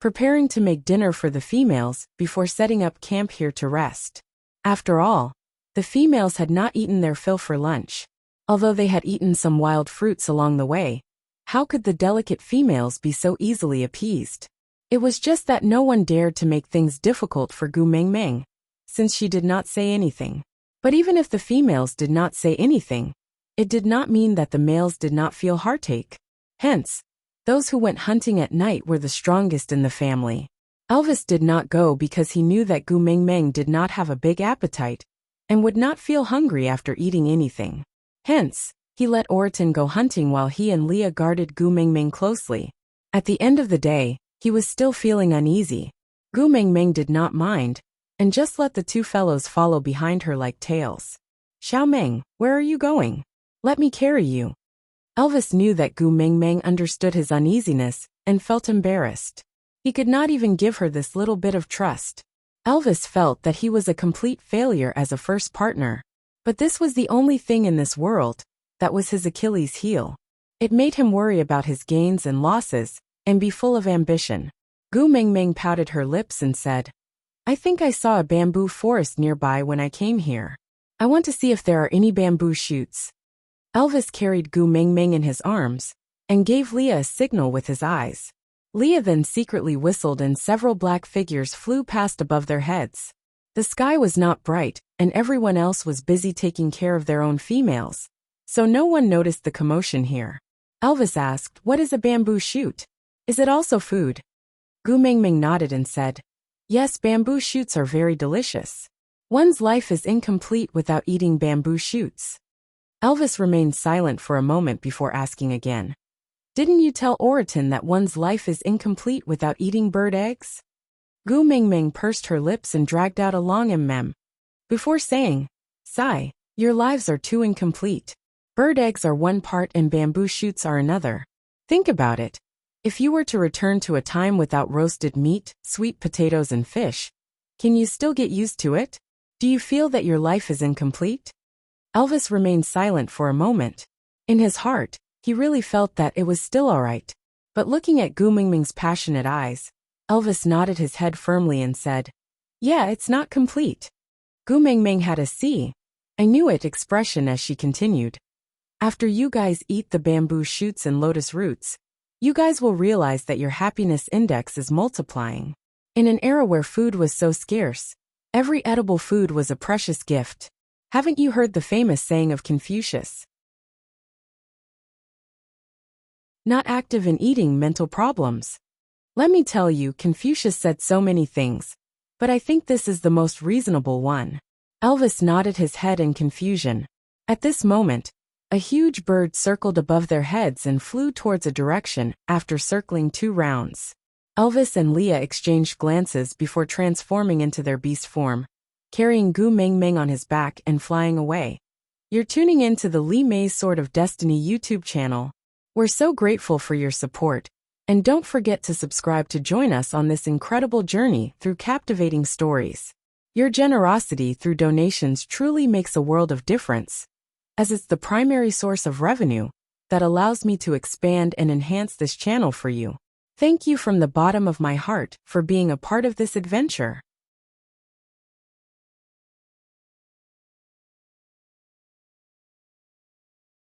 preparing to make dinner for the females before setting up camp here to rest. After all, the females had not eaten their fill for lunch. Although they had eaten some wild fruits along the way, how could the delicate females be so easily appeased? It was just that no one dared to make things difficult for Gu Mingming, since she did not say anything. But even if the females did not say anything, it did not mean that the males did not feel heartache. Hence, those who went hunting at night were the strongest in the family. Elvis did not go because he knew that Gu Mingming did not have a big appetite and would not feel hungry after eating anything. Hence, he let Oriton go hunting while he and Leah guarded Gu Mingming closely. At the end of the day, he was still feeling uneasy. Gu Mingming did not mind, and just let the two fellows follow behind her like tails. "Xiao Ming, where are you going? Let me carry you." Elvis knew that Gu Mingming understood his uneasiness and felt embarrassed. He could not even give her this little bit of trust. Elvis felt that he was a complete failure as a first partner. But this was the only thing in this world that was his Achilles heel. It made him worry about his gains and losses and be full of ambition. Gu Mingming pouted her lips and said, "I think I saw a bamboo forest nearby when I came here. I want to see if there are any bamboo shoots." Elvis carried Gu Mingming in his arms and gave Leah a signal with his eyes. Leah then secretly whistled and several black figures flew past above their heads. The sky was not bright, and everyone else was busy taking care of their own females, so no one noticed the commotion here. Elvis asked, "What is a bamboo shoot? Is it also food?" Gu Mingming nodded and said, "Yes, bamboo shoots are very delicious. One's life is incomplete without eating bamboo shoots." Elvis remained silent for a moment before asking again, "Didn't you tell Oriton that one's life is incomplete without eating bird eggs?" Gu Mingming pursed her lips and dragged out a long before saying, "Sigh, your lives are too incomplete. Bird eggs are one part and bamboo shoots are another. Think about it. If you were to return to a time without roasted meat, sweet potatoes and fish, can you still get used to it? Do you feel that your life is incomplete?" Elvis remained silent for a moment. In his heart, he really felt that it was still alright. But looking at Gu Mingming's passionate eyes, Elvis nodded his head firmly and said, "Yeah, it's not complete." Gu Mingming had a "I knew it" expression as she continued, "After you guys eat the bamboo shoots and lotus roots, you guys will realize that your happiness index is multiplying. In an era where food was so scarce, every edible food was a precious gift. Haven't you heard the famous saying of Confucius? Not active in eating, mental problems. Let me tell you, Confucius said so many things, but I think this is the most reasonable one." Elvis nodded his head in confusion. At this moment, a huge bird circled above their heads and flew towards a direction after circling 2 rounds. Elvis and Leah exchanged glances before transforming into their beast form, carrying Gu Mingming on his back and flying away. You're tuning in to the Li Mei's Sword of Destiny YouTube channel. We're so grateful for your support, and don't forget to subscribe to join us on this incredible journey through captivating stories. Your generosity through donations truly makes a world of difference, as it's the primary source of revenue that allows me to expand and enhance this channel for you. Thank you from the bottom of my heart for being a part of this adventure.